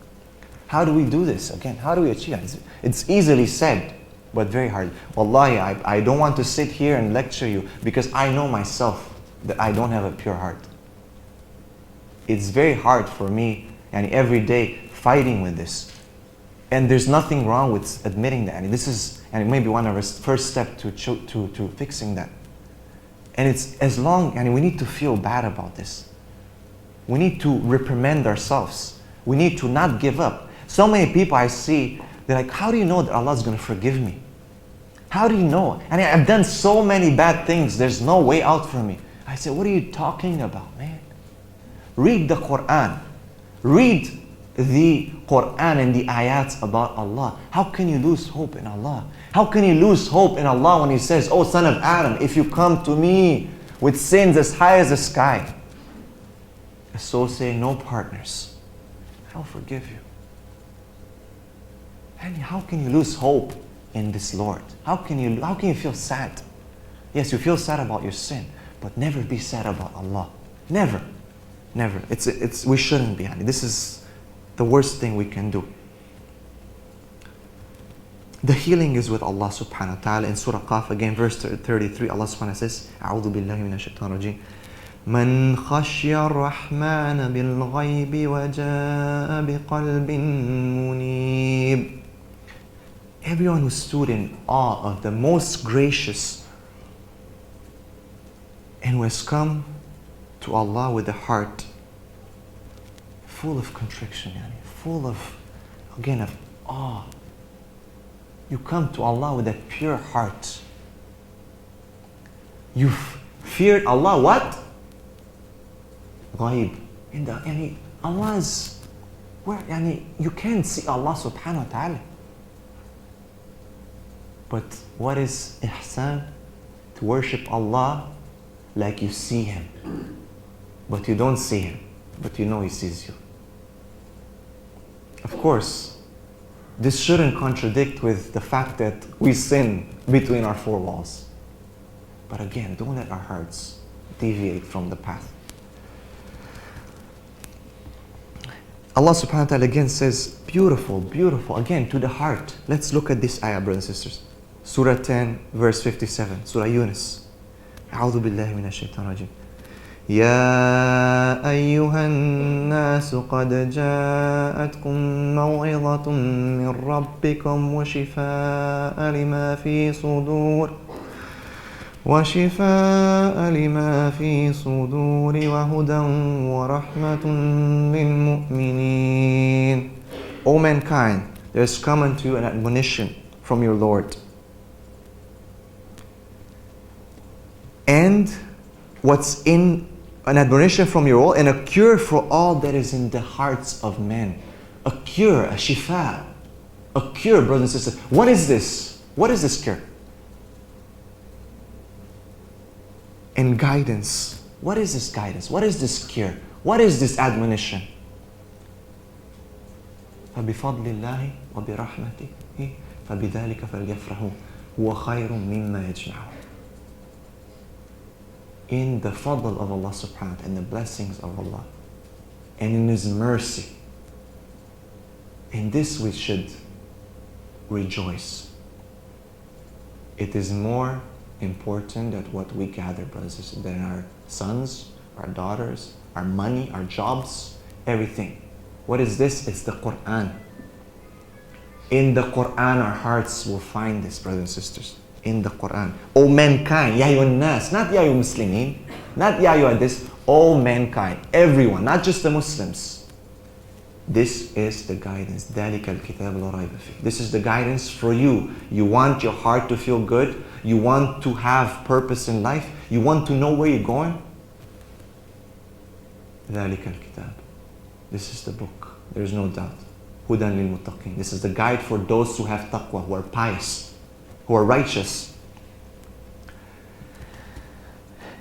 How do we do this? Again, how do we achieve that? It's easily said, but very hard. Wallahi, I don't want to sit here and lecture you because I know myself that I don't have a pure heart. It's very hard for me and every day fighting with this. And there's nothing wrong with admitting that. And this is maybe one of our first steps to fixing that. And it's as long, and we need to feel bad about this. We need to reprimand ourselves. We need to not give up. So many people I see, they're like, how do you know that Allah is going to forgive me? How do you know? And I've done so many bad things. There's no way out for me. I say, what are you talking about, man? Read the Quran. Read the Quran and the ayats about Allah. How can you lose hope in Allah? How can you lose hope in Allah when He says, oh son of Adam, if you come to me with sins as high as the sky, associate no partners, I'll forgive you. And how can you lose hope in this Lord? How can you feel sad? Yes, you feel sad about your sin, but never be sad about Allah. Never. Never. We shouldn't be. This is the worst thing we can do. The healing is with Allah subhanahu wa ta'ala. In Surah Qaf, again, verse 33, Allah subhanahu wa ta'ala says, أعوذ بالله من الشيطان الرجيم من خشي الرحمن بالغيب وجاء بقلب منيب. Everyone who stood in awe of the most gracious and who has come to Allah with a heart full of contrition, full of, again, of awe. You come to Allah with a pure heart. You've feared Allah, what? Ghaib. Allah's where? You can't see Allah subhanahu wa ta'ala. But what is ihsan? To worship Allah like you see Him. But you don't see Him. But you know He sees you. Of course, this shouldn't contradict with the fact that we sin between our four walls. But again, don't let our hearts deviate from the path. Allah subhanahu wa ta'ala again says, beautiful, beautiful, again to the heart. Let's look at this ayah, brothers and sisters. Surah 10, verse 57, Surah Yunus. أعوذ بالله من الشيطان الرجيم. يا أيها الناس قد جاءتكم موعظة من ربكم وشفاء لما في صدور وهدى ورحمة للمؤمنين. O mankind, there has come unto you an admonition from your Lord. And what's in an admonition from your Lord, and a cure for all that is in the hearts of men. A cure, a shifa. A cure, brothers and sisters. What is this? What is this cure? And guidance. What is this guidance? What is this cure? What is this admonition? فَبِفَضْلِ اللَّهِ وَبِرَحْمَتِهِ فَبِذَلِكَ فَلْيَفْرَحُوا هُوَ خَيْرٌ مِمَّا يَجْمَعُونَ. In the fadl of Allah subhanahu wa ta'ala and the blessings of Allah and in His mercy. In this we should rejoice. It is more important that what we gather, brothers and sisters, than our sons, our daughters, our money, our jobs, everything. What is this? It's the Quran. In the Quran our hearts will find this, brothers and sisters. in the Quran. O mankind, Ya ayyuhan nas, not Ya ayyuhal muslimin, not Ya ayyuhal this, all mankind, everyone, not just the Muslims. This is the guidance. ذَلِكَ الْكِتَابُ لَا رَيْبَ فِيهِ. This is the guidance for you. You want your heart to feel good. You want to have purpose in life. You want to know where you're going. ذَلِكَ الْكِتَابُ. This is the book. There's no doubt. هُدًى لِلْمُتَّقِينَ. This is the guide for those who have taqwa, who are pious, who are righteous.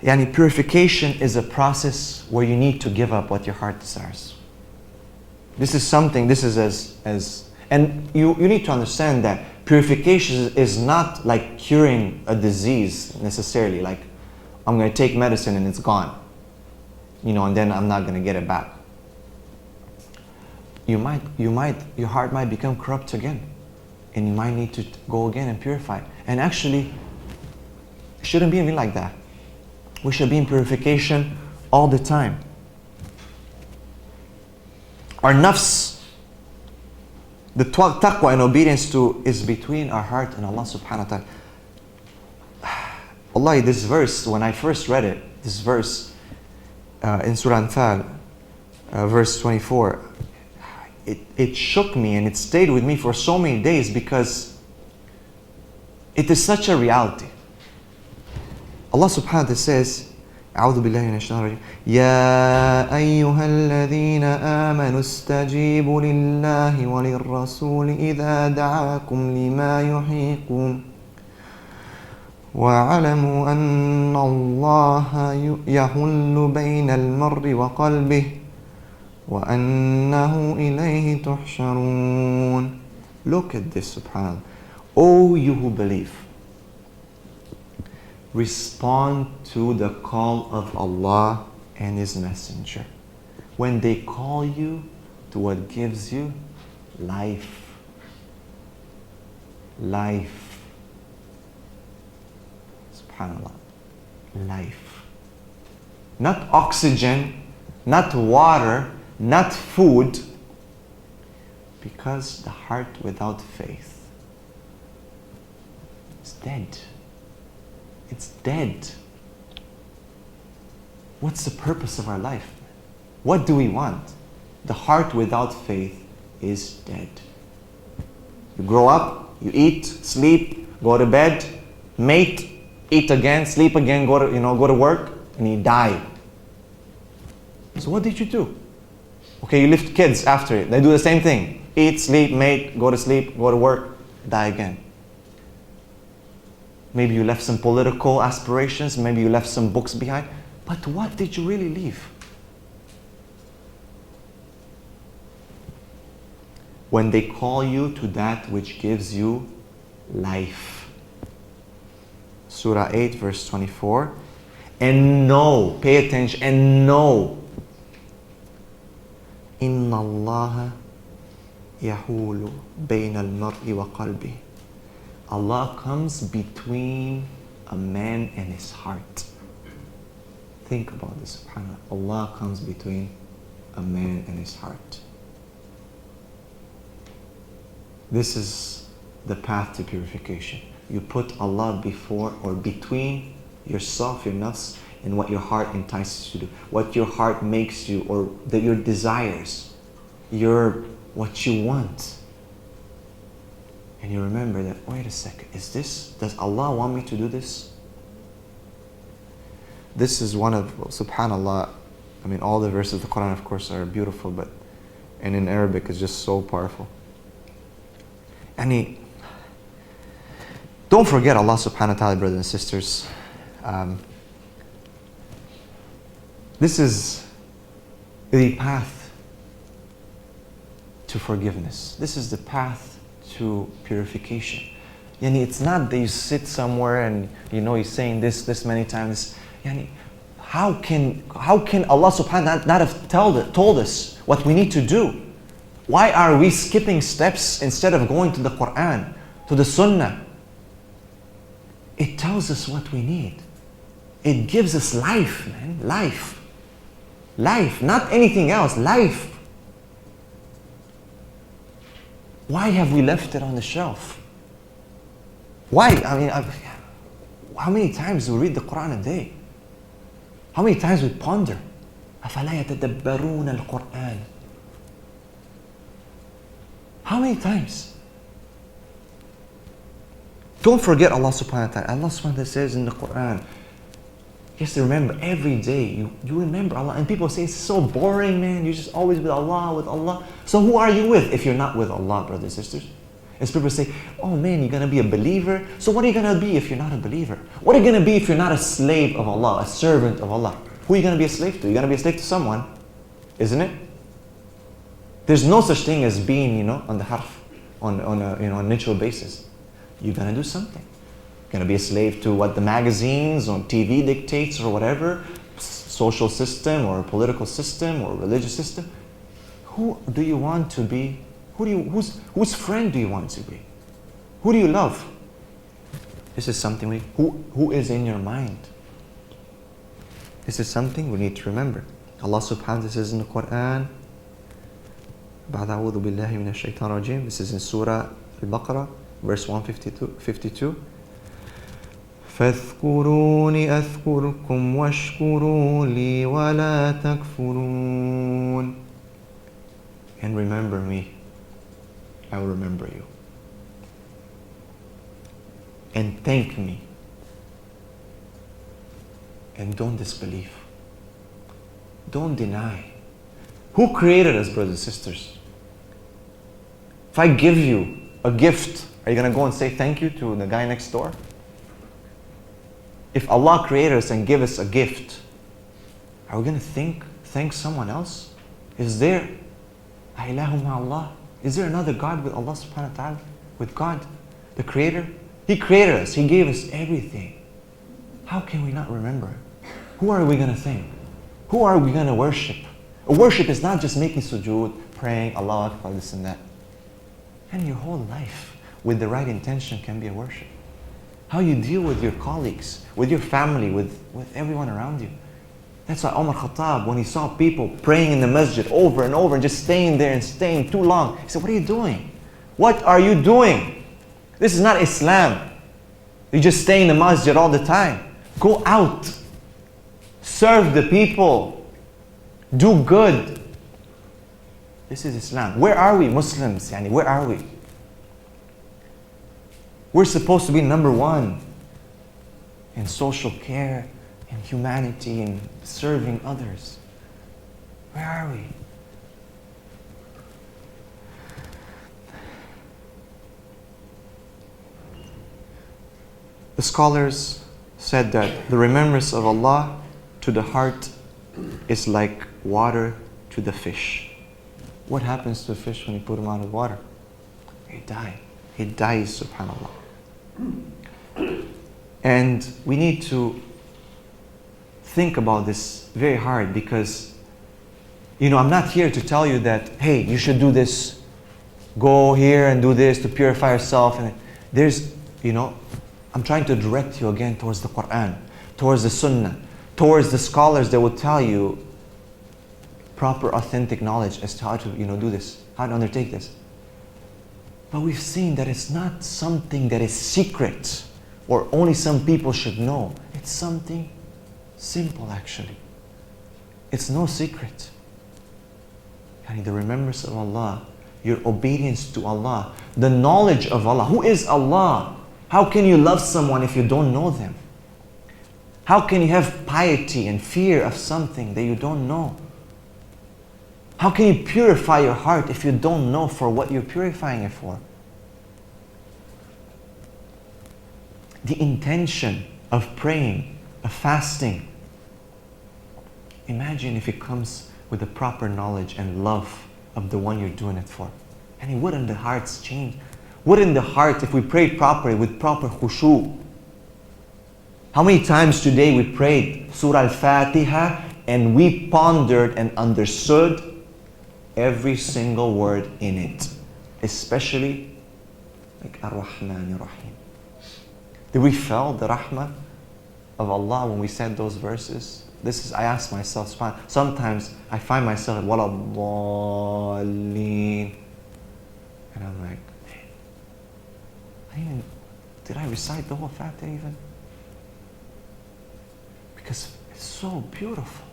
Yani purification is a process where you need to give up what your heart desires. This is something, this is and you need to understand that purification is not like curing a disease necessarily. Like, I'm going to take medicine and it's gone. And then I'm not going to get it back. Your heart might become corrupt again. And you might need to go again and purify. And actually, it shouldn't be like that. We should be in purification all the time. Our nafs, the taqwa and obedience to, is between our heart and Allah subhanahu wa ta'ala. Wallahi, this verse, when I first read it, this verse in Surah Anfal, verse 24, it shook me and it stayed with me for so many days because it is such a reality. Allah subhanahu wa ta'ala says, أعوذ بالله من الشيطان الرجيم يا أيها الذين آمنوا استجيبوا لله وللرسول إذا دعاكم لما يحييكم واعلموا أن الله يحول بين المرء وقلبه وأنه إليه تحشرون. Look at this, subhanAllah. O you who believe, respond to the call of Allah and His Messenger when they call you to what gives you life. Life. SubhanAllah. Life. Not oxygen, not water, not food, because the heart without faith is dead. It's dead. What's the purpose of our life? What do we want? The heart without faith is dead. You grow up, you eat, sleep, go to bed, mate, eat again, sleep again, go to work, and you die. So what did you do? Okay, you lift kids after it. They do the same thing. Eat, sleep, mate, go to sleep, go to work, die again. Maybe you left some political aspirations. Maybe you left some books behind. But what did you really leave? When they call you to that which gives you life. Surah 8, verse 24. And know, pay attention, and know. إِنَّ اللَّهَ يَحُولُ بَيْنَ الْمَرْءِ وَقَلْبِهِ. Allah comes between a man and his heart. Think about this, subhanAllah. Allah comes between a man and his heart. This is the path to purification. You put Allah before or between yourself, your nafs, and what your heart entices you to do. What your heart makes you, or your desires, what you want. And you remember that, wait a second, does Allah want me to do this? This is one of, subhanAllah, all the verses of the Quran, of course, are beautiful, and in Arabic it's just so powerful. Don't forget Allah subhanahu wa ta'ala, brothers and sisters. This is the path to forgiveness. This is the path to purification. It's not that you sit somewhere and you're saying this many times. How can Allah subhanahu wa ta'ala not have told us what we need to do? Why are we skipping steps instead of going to the Quran, to the Sunnah? It tells us what we need. It gives us life, man. Life. Life, not anything else. Life. Why have we left it on the shelf? Why? How many times do we read the Quran a day? How many times we ponder? أَفَلَا يَتَدَبَّرُونَ الْقُرْآنَ. How many times? Don't forget Allah subhanahu wa ta'ala. Allah subhanahu wa ta'ala says in the Quran, just remember every day, you remember Allah. And people say, it's so boring, man. You're just always with Allah, with Allah. So who are you with if you're not with Allah, brothers and sisters? As people say, oh man, you're going to be a believer. So what are you going to be if you're not a believer? What are you going to be if you're not a slave of Allah, a servant of Allah? Who are you going to be a slave to? You're going to be a slave to someone, isn't it? There's no such thing as being, on the harf, on a natural basis. You're going to do something. You're going to be a slave to what the magazines on TV dictates or whatever, social system or political system or religious system. Who do you want to be? Whose friend do you want to be? Who do you love? This is something who is in your mind? This is something we need to remember. Allah subhanahu wa ta'ala says in the Quran, بعد أعوذ بالله من الشيطان الرجيم. This is in Surah Al-Baqarah, verse 152. فاذكروني أذكركم واشكروا لي ولا تكفرون. And remember me, I will remember you. And thank me. And don't disbelieve. Don't deny. Who created us, brothers and sisters? If I give you a gift, are you going to go and say thank you to the guy next door? If Allah created us and gave us a gift, are we going to thank someone else? Is there Allah? Is there another God with Allah subhanahu wa ta'ala? With God, the creator? He created us. He gave us everything. How can we not remember? Who are we going to thank? Who are we going to worship? Worship is not just making sujood, praying, Allah Akbar, this and that. And your whole life, with the right intention, can be a worship. How you deal with your colleagues, with your family, with everyone around you. That's why Umar Khattab, when he saw people praying in the masjid over and over and just staying there and staying too long, he said, what are you doing? What are you doing? This is not Islam. You just stay in the masjid all the time. Go out. Serve the people. Do good. This is Islam. Where are we, Muslims? Where are we? We're supposed to be number one in social care, in humanity, in serving others. Where are we? The scholars said that the remembrance of Allah to the heart is like water to the fish. What happens to a fish when you put him out of water? He dies. He dies, subhanAllah. And we need to think about this very hard because, I'm not here to tell you that, hey, you should do this. Go here and do this to purify yourself. And there's, I'm trying to direct you again towards the Quran, towards the Sunnah, towards the scholars that will tell you proper, authentic knowledge as to how to, do this, how to undertake this. But we've seen that it's not something that is secret or only some people should know. It's something simple, actually. It's no secret. The remembrance of Allah, your obedience to Allah, the knowledge of Allah. Who is Allah? How can you love someone if you don't know them? How can you have piety and fear of something that you don't know? How can you purify your heart if you don't know for what you're purifying it for? The intention of praying, of fasting. Imagine if it comes with the proper knowledge and love of the one you're doing it for. And wouldn't the hearts change? Wouldn't the heart, if we prayed properly with proper khushu? How many times today we prayed Surah Al-Fatiha and we pondered and understood every single word in it, especially like Ar-Rahman Ar-Rahim. Did we feel the rahmah of Allah when we said those verses? I ask myself, sometimes I find myself at Wala-Dhalleen, and I'm like, did I recite the whole Fatiha even? Because it's so beautiful.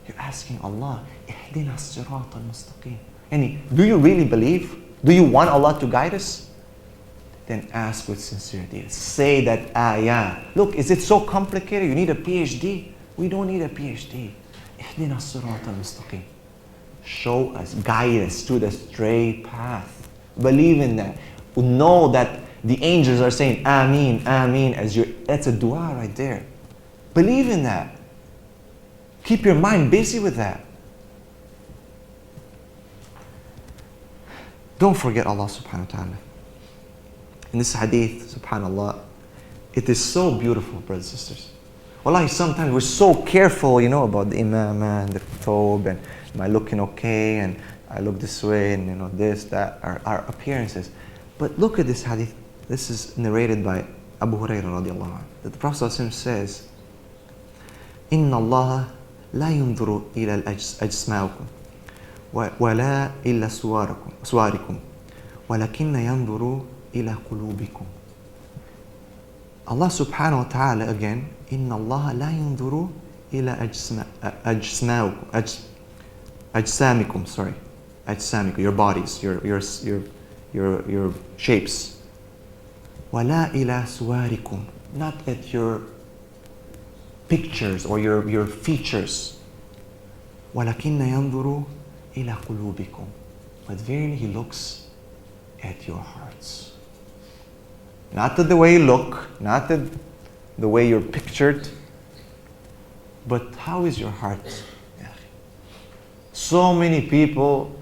You're asking Allah, اهدنا الصراط المستقيم. Do you really believe? Do you want Allah to guide us? Then ask with sincerity. Say that ayah. Look, is it so complicated? You need a Ph.D.? We don't need a Ph.D. اهدنا الصراط المستقيم. Show us, guide us to the straight path. Believe in that. Know that the angels are saying Ameen, Ameen that's a dua right there. Believe in that. Keep your mind busy with that. Don't forget Allah subhanahu wa ta'ala. In this hadith, subhanallah, it is so beautiful, brothers and sisters. Wallahi, sometimes we're so careful, about the imamah and the thobe and am I looking okay and I look this way and this, that, our appearances. But look at this hadith. This is narrated by Abu Hurairah radiallahu anhu. That the Prophet says, إِنَّ اللَّهَ لَا ينظر إلى أجسامكم ولا إلى صوركم ولكن ينظر إلى قلوبكم. Allah subhanahu wa ta'ala again, إِنَّ اللَّهَ لَا ينظر إلى أجسامكم, your bodies, your shapes. وَلَا إِلَى صُوَارِكُمْ, not at your pictures or your features. وَلَكِنَّ يَنْظُرُ إِلَى قُلُوبِكُمْ, but verily He looks at your hearts. Not at the way you look, not at the way you're pictured, but how is your heart? So many people,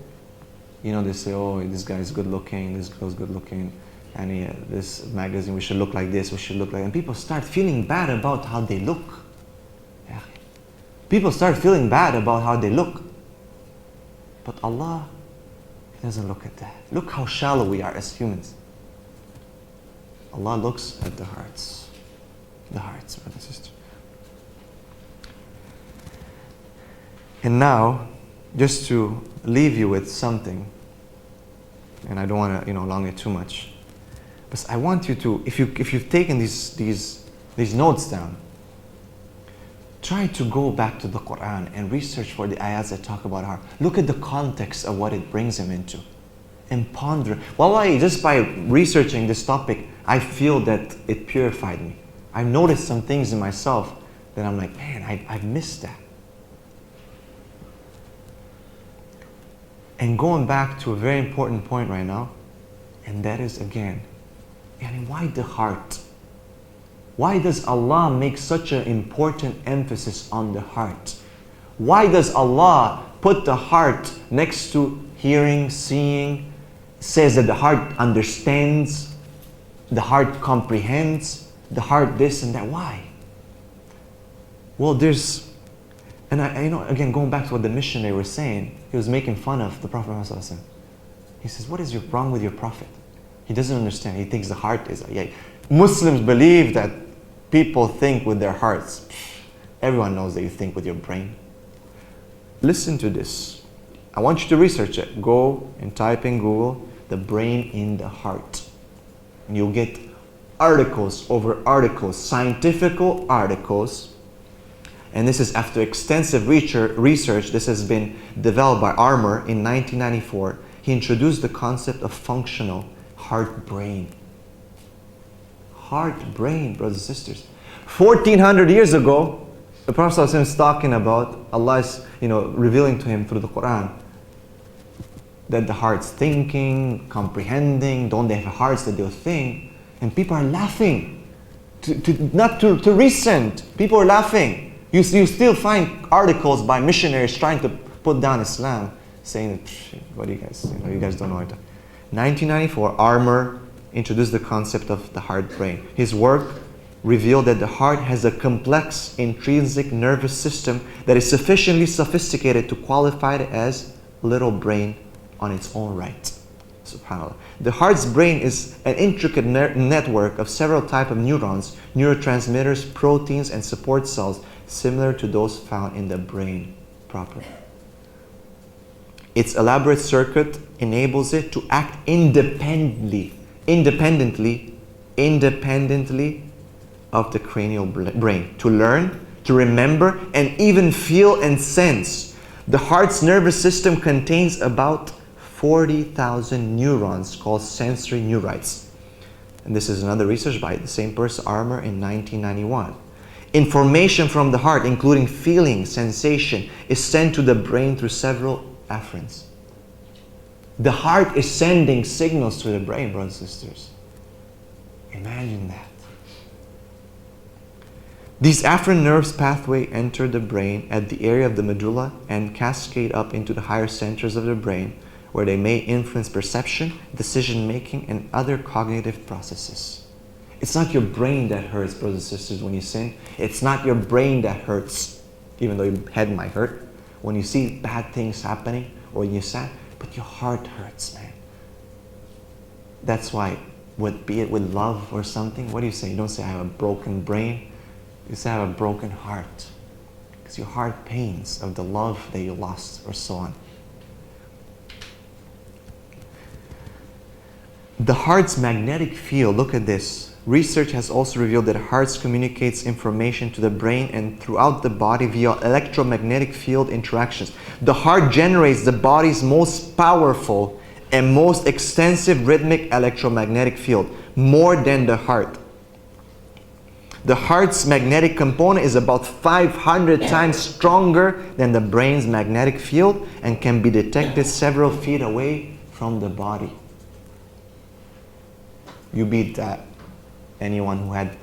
they say, oh, this guy is good looking, this girl's good looking, and this magazine, we should look like this, we should look like that. And people start feeling bad about how they look. People start feeling bad about how they look. But Allah doesn't look at that. Look how shallow we are as humans. Allah looks at the hearts. The hearts, brothers and sisters. And now, just to leave you with something, and I don't want to elongate it too much, but I want you to, if you've taken these notes down, try to go back to the Quran and research for the ayats that talk about heart. Look at the context of what it brings him into, and ponder. Wallahi, just by researching this topic, I feel that it purified me. I've noticed some things in myself that I'm like, man, I've missed that. And going back to a very important point right now, and that is again, why the heart? Why does Allah make such an important emphasis on the heart? Why does Allah put the heart next to hearing, seeing? Says that the heart understands, the heart comprehends, the heart this and that. Why? Well, and again, going back to what the missionary was saying, he was making fun of the Prophet ﷺ. He says, what is wrong with your Prophet? He doesn't understand. He thinks the heart is... Muslims believe that people think with their hearts. Everyone knows that you think with your brain. Listen to this. I want you to research it. Go and type in Google, the brain in the heart. And you'll get articles over articles, scientific articles. And this is after extensive research. This has been developed by Armour in 1994. He introduced the concept of functional heart-brain. Heart-brain, brothers and sisters. 1400 years ago, the Prophet ﷺ is talking about Allah is, revealing to him through the Quran that the heart's thinking, comprehending, don't they have hearts that they'll think? And people are laughing. Not to recent, people are laughing. You still find articles by missionaries trying to put down Islam, saying that, what do you guys, you guys don't know it. 1994, Armour introduced the concept of the heart brain. His work revealed that the heart has a complex intrinsic nervous system that is sufficiently sophisticated to qualify it as little brain on its own right. SubhanAllah. The heart's brain is an intricate network of several types of neurons, neurotransmitters, proteins, and support cells similar to those found in the brain proper. Its elaborate circuit enables it to act independently of the cranial brain, to learn, to remember, and even feel and sense. The heart's nervous system contains about 40,000 neurons called sensory neurites. And this is another research by the same person, Armour, in 1991. Information from the heart, including feeling, sensation, is sent to the brain through several afferents. The heart is sending signals to the brain, brothers and sisters. Imagine that. These afferent nerves pathway enter the brain at the area of the medulla and cascade up into the higher centers of the brain, where they may influence perception, decision-making, and other cognitive processes. It's not your brain that hurts, brothers and sisters, when you sin. It's not your brain that hurts, even though your head might hurt. When you see bad things happening, or when you're sad, but your heart hurts, man. That's why, be it with love or something, what do you say? You don't say, I have a broken brain. You say, I have a broken heart. Because your heart pains of the love that you lost, or so on. The heart's magnetic field, look at this. Research has also revealed that the heart communicates information to the brain and throughout the body via electromagnetic field interactions. The heart generates the body's most powerful and most extensive rhythmic electromagnetic field, more than the heart. The heart's magnetic component is about 500 times stronger than the brain's magnetic field and can be detected several feet away from the body. You beat that. Anyone who had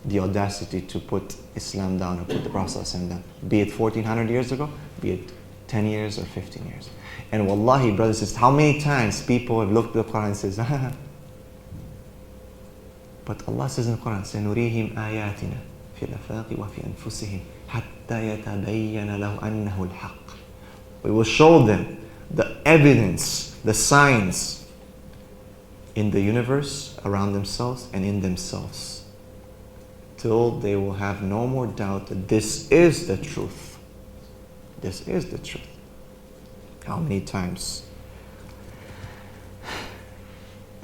the audacity to put Islam down or put the Prophet down, be it 1400 years ago, be it 10 years or 15 years. And wallahi, brothers and sisters, how many times people have looked at the Quran and says, but Allah says in the Quran, سَنُرِيهِمْ آيَاتِنَا فِي الْأَفَاقِ وَفِي أَنفُسِهِمْ حَتَّى يَتَبَيَّنَ لَهُ أَنَّهُ الْحَقِّ. We will show them the evidence, the signs in the universe, around themselves, and in themselves, till they will have no more doubt that this is the truth. This is the truth. How many times?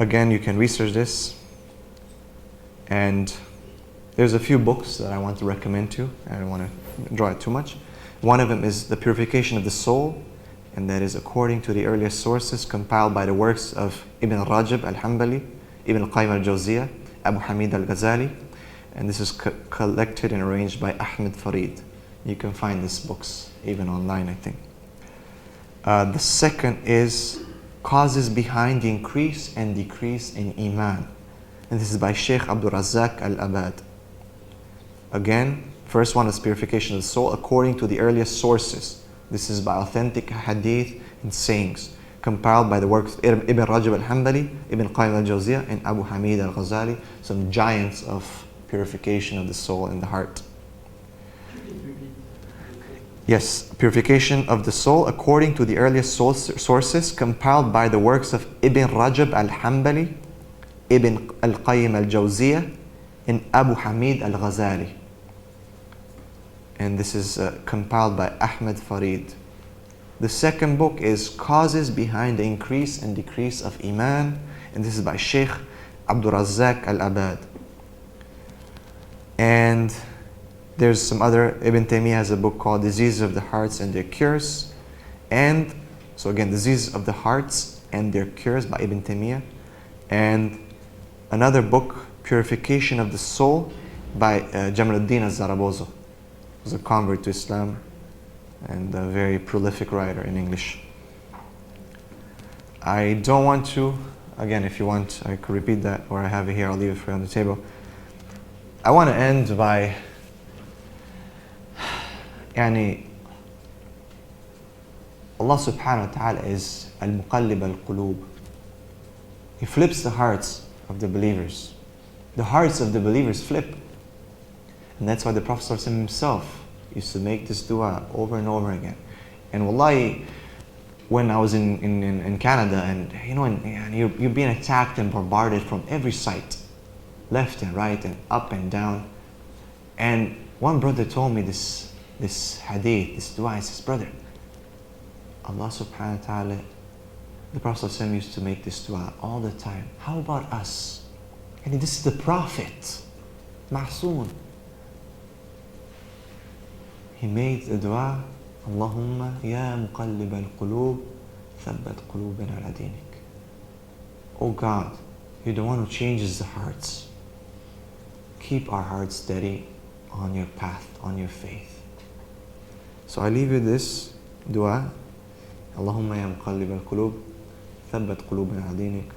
Again, you can research this. And there's a few books that I want to recommend to. I don't want to draw it too much. One of them is The Purification of the Soul, and that is according to the earliest sources compiled by the works of Ibn Rajab al-Hanbali, Ibn al-Qayyim al-Jawziyah, Abu Hamid al-Ghazali, and this is collected and arranged by Ahmed Farid. You can find these books even online, I think. The second is Causes Behind the Increase and Decrease in Iman, and this is by Sheikh Abdul Razak al-Abad. Again, first one is Purification of the Soul according to the earliest sources. This is by authentic hadith and sayings, compiled by the works of Ibn Rajab al-Hanbali, Ibn Qayyim al-Jawziyah, and Abu Hamid al-Ghazali, some giants of purification of the soul and the heart. Yes, Purification of the Soul according to the earliest sources, compiled by the works of Ibn Rajab al-Hanbali, Ibn al-Qayyim al-Jawziyah, and Abu Hamid al-Ghazali. And this is compiled by Ahmed Farid. The second book is Causes Behind the Increase and Decrease of Iman, and this is by Sheikh Abdul Razak al-Abad. And there's some other, Ibn Taymiyyah has a book called Diseases of the Hearts and Their Cures. And so again, Diseases of the Hearts and Their Cures by Ibn Taymiyyah. And another book, Purification of the Soul by Jamaluddin al-Zarabozo. Was a convert to Islam and a very prolific writer in English. I don't want to, again, if you want, I could repeat that, or I have it here, I'll leave it for you on the table. I want to end by, Allah subhanahu wa ta'ala is al-muqallib al-qulub. He flips the hearts of the believers. The hearts of the believers flip. And that's why the Prophet ﷺ himself used to make this dua over and over again. And wallahi, when I was in Canada, and you know, and you're being attacked and bombarded from every side, left and right and up and down. And one brother told me this hadith, this dua. He says, brother, Allah subhanahu wa ta'ala, the Prophet ﷺ used to make this dua all the time. How about us? And this is the Prophet, Ma'soon. he made the dua, Allahumma ya muqallib al-qulub, thabbat qulubana ala dinik. Oh God, you're the one who changes the hearts. Keep our hearts steady on your path, on your faith. So I leave you this dua. Allahumma ya muqallib al-qulub, thabbat qulubana ala dinik.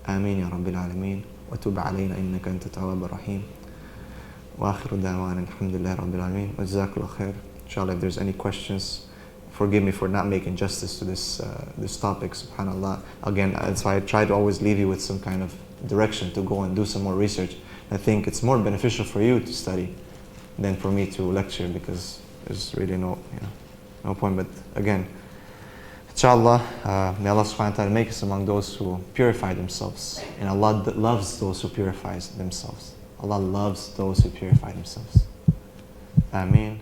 Ameen ya Rabbil Alameen. Wa tub alayna innaka anta tawwab ar-rahim. Wa akhiru da'wana alhamdulillah Rabbil Alameen. Wa jazakallah khair. Inshallah, if there's any questions, forgive me for not making justice to this topic, subhanAllah. Again, that's why I try to always leave you with some kind of direction to go and do some more research. I think it's more beneficial for you to study than for me to lecture, because there's really no point. But again, inshallah, may Allah subhanahu wa ta'ala make us among those who purify themselves. And Allah loves those who purify themselves. Allah loves those who purify themselves. Ameen.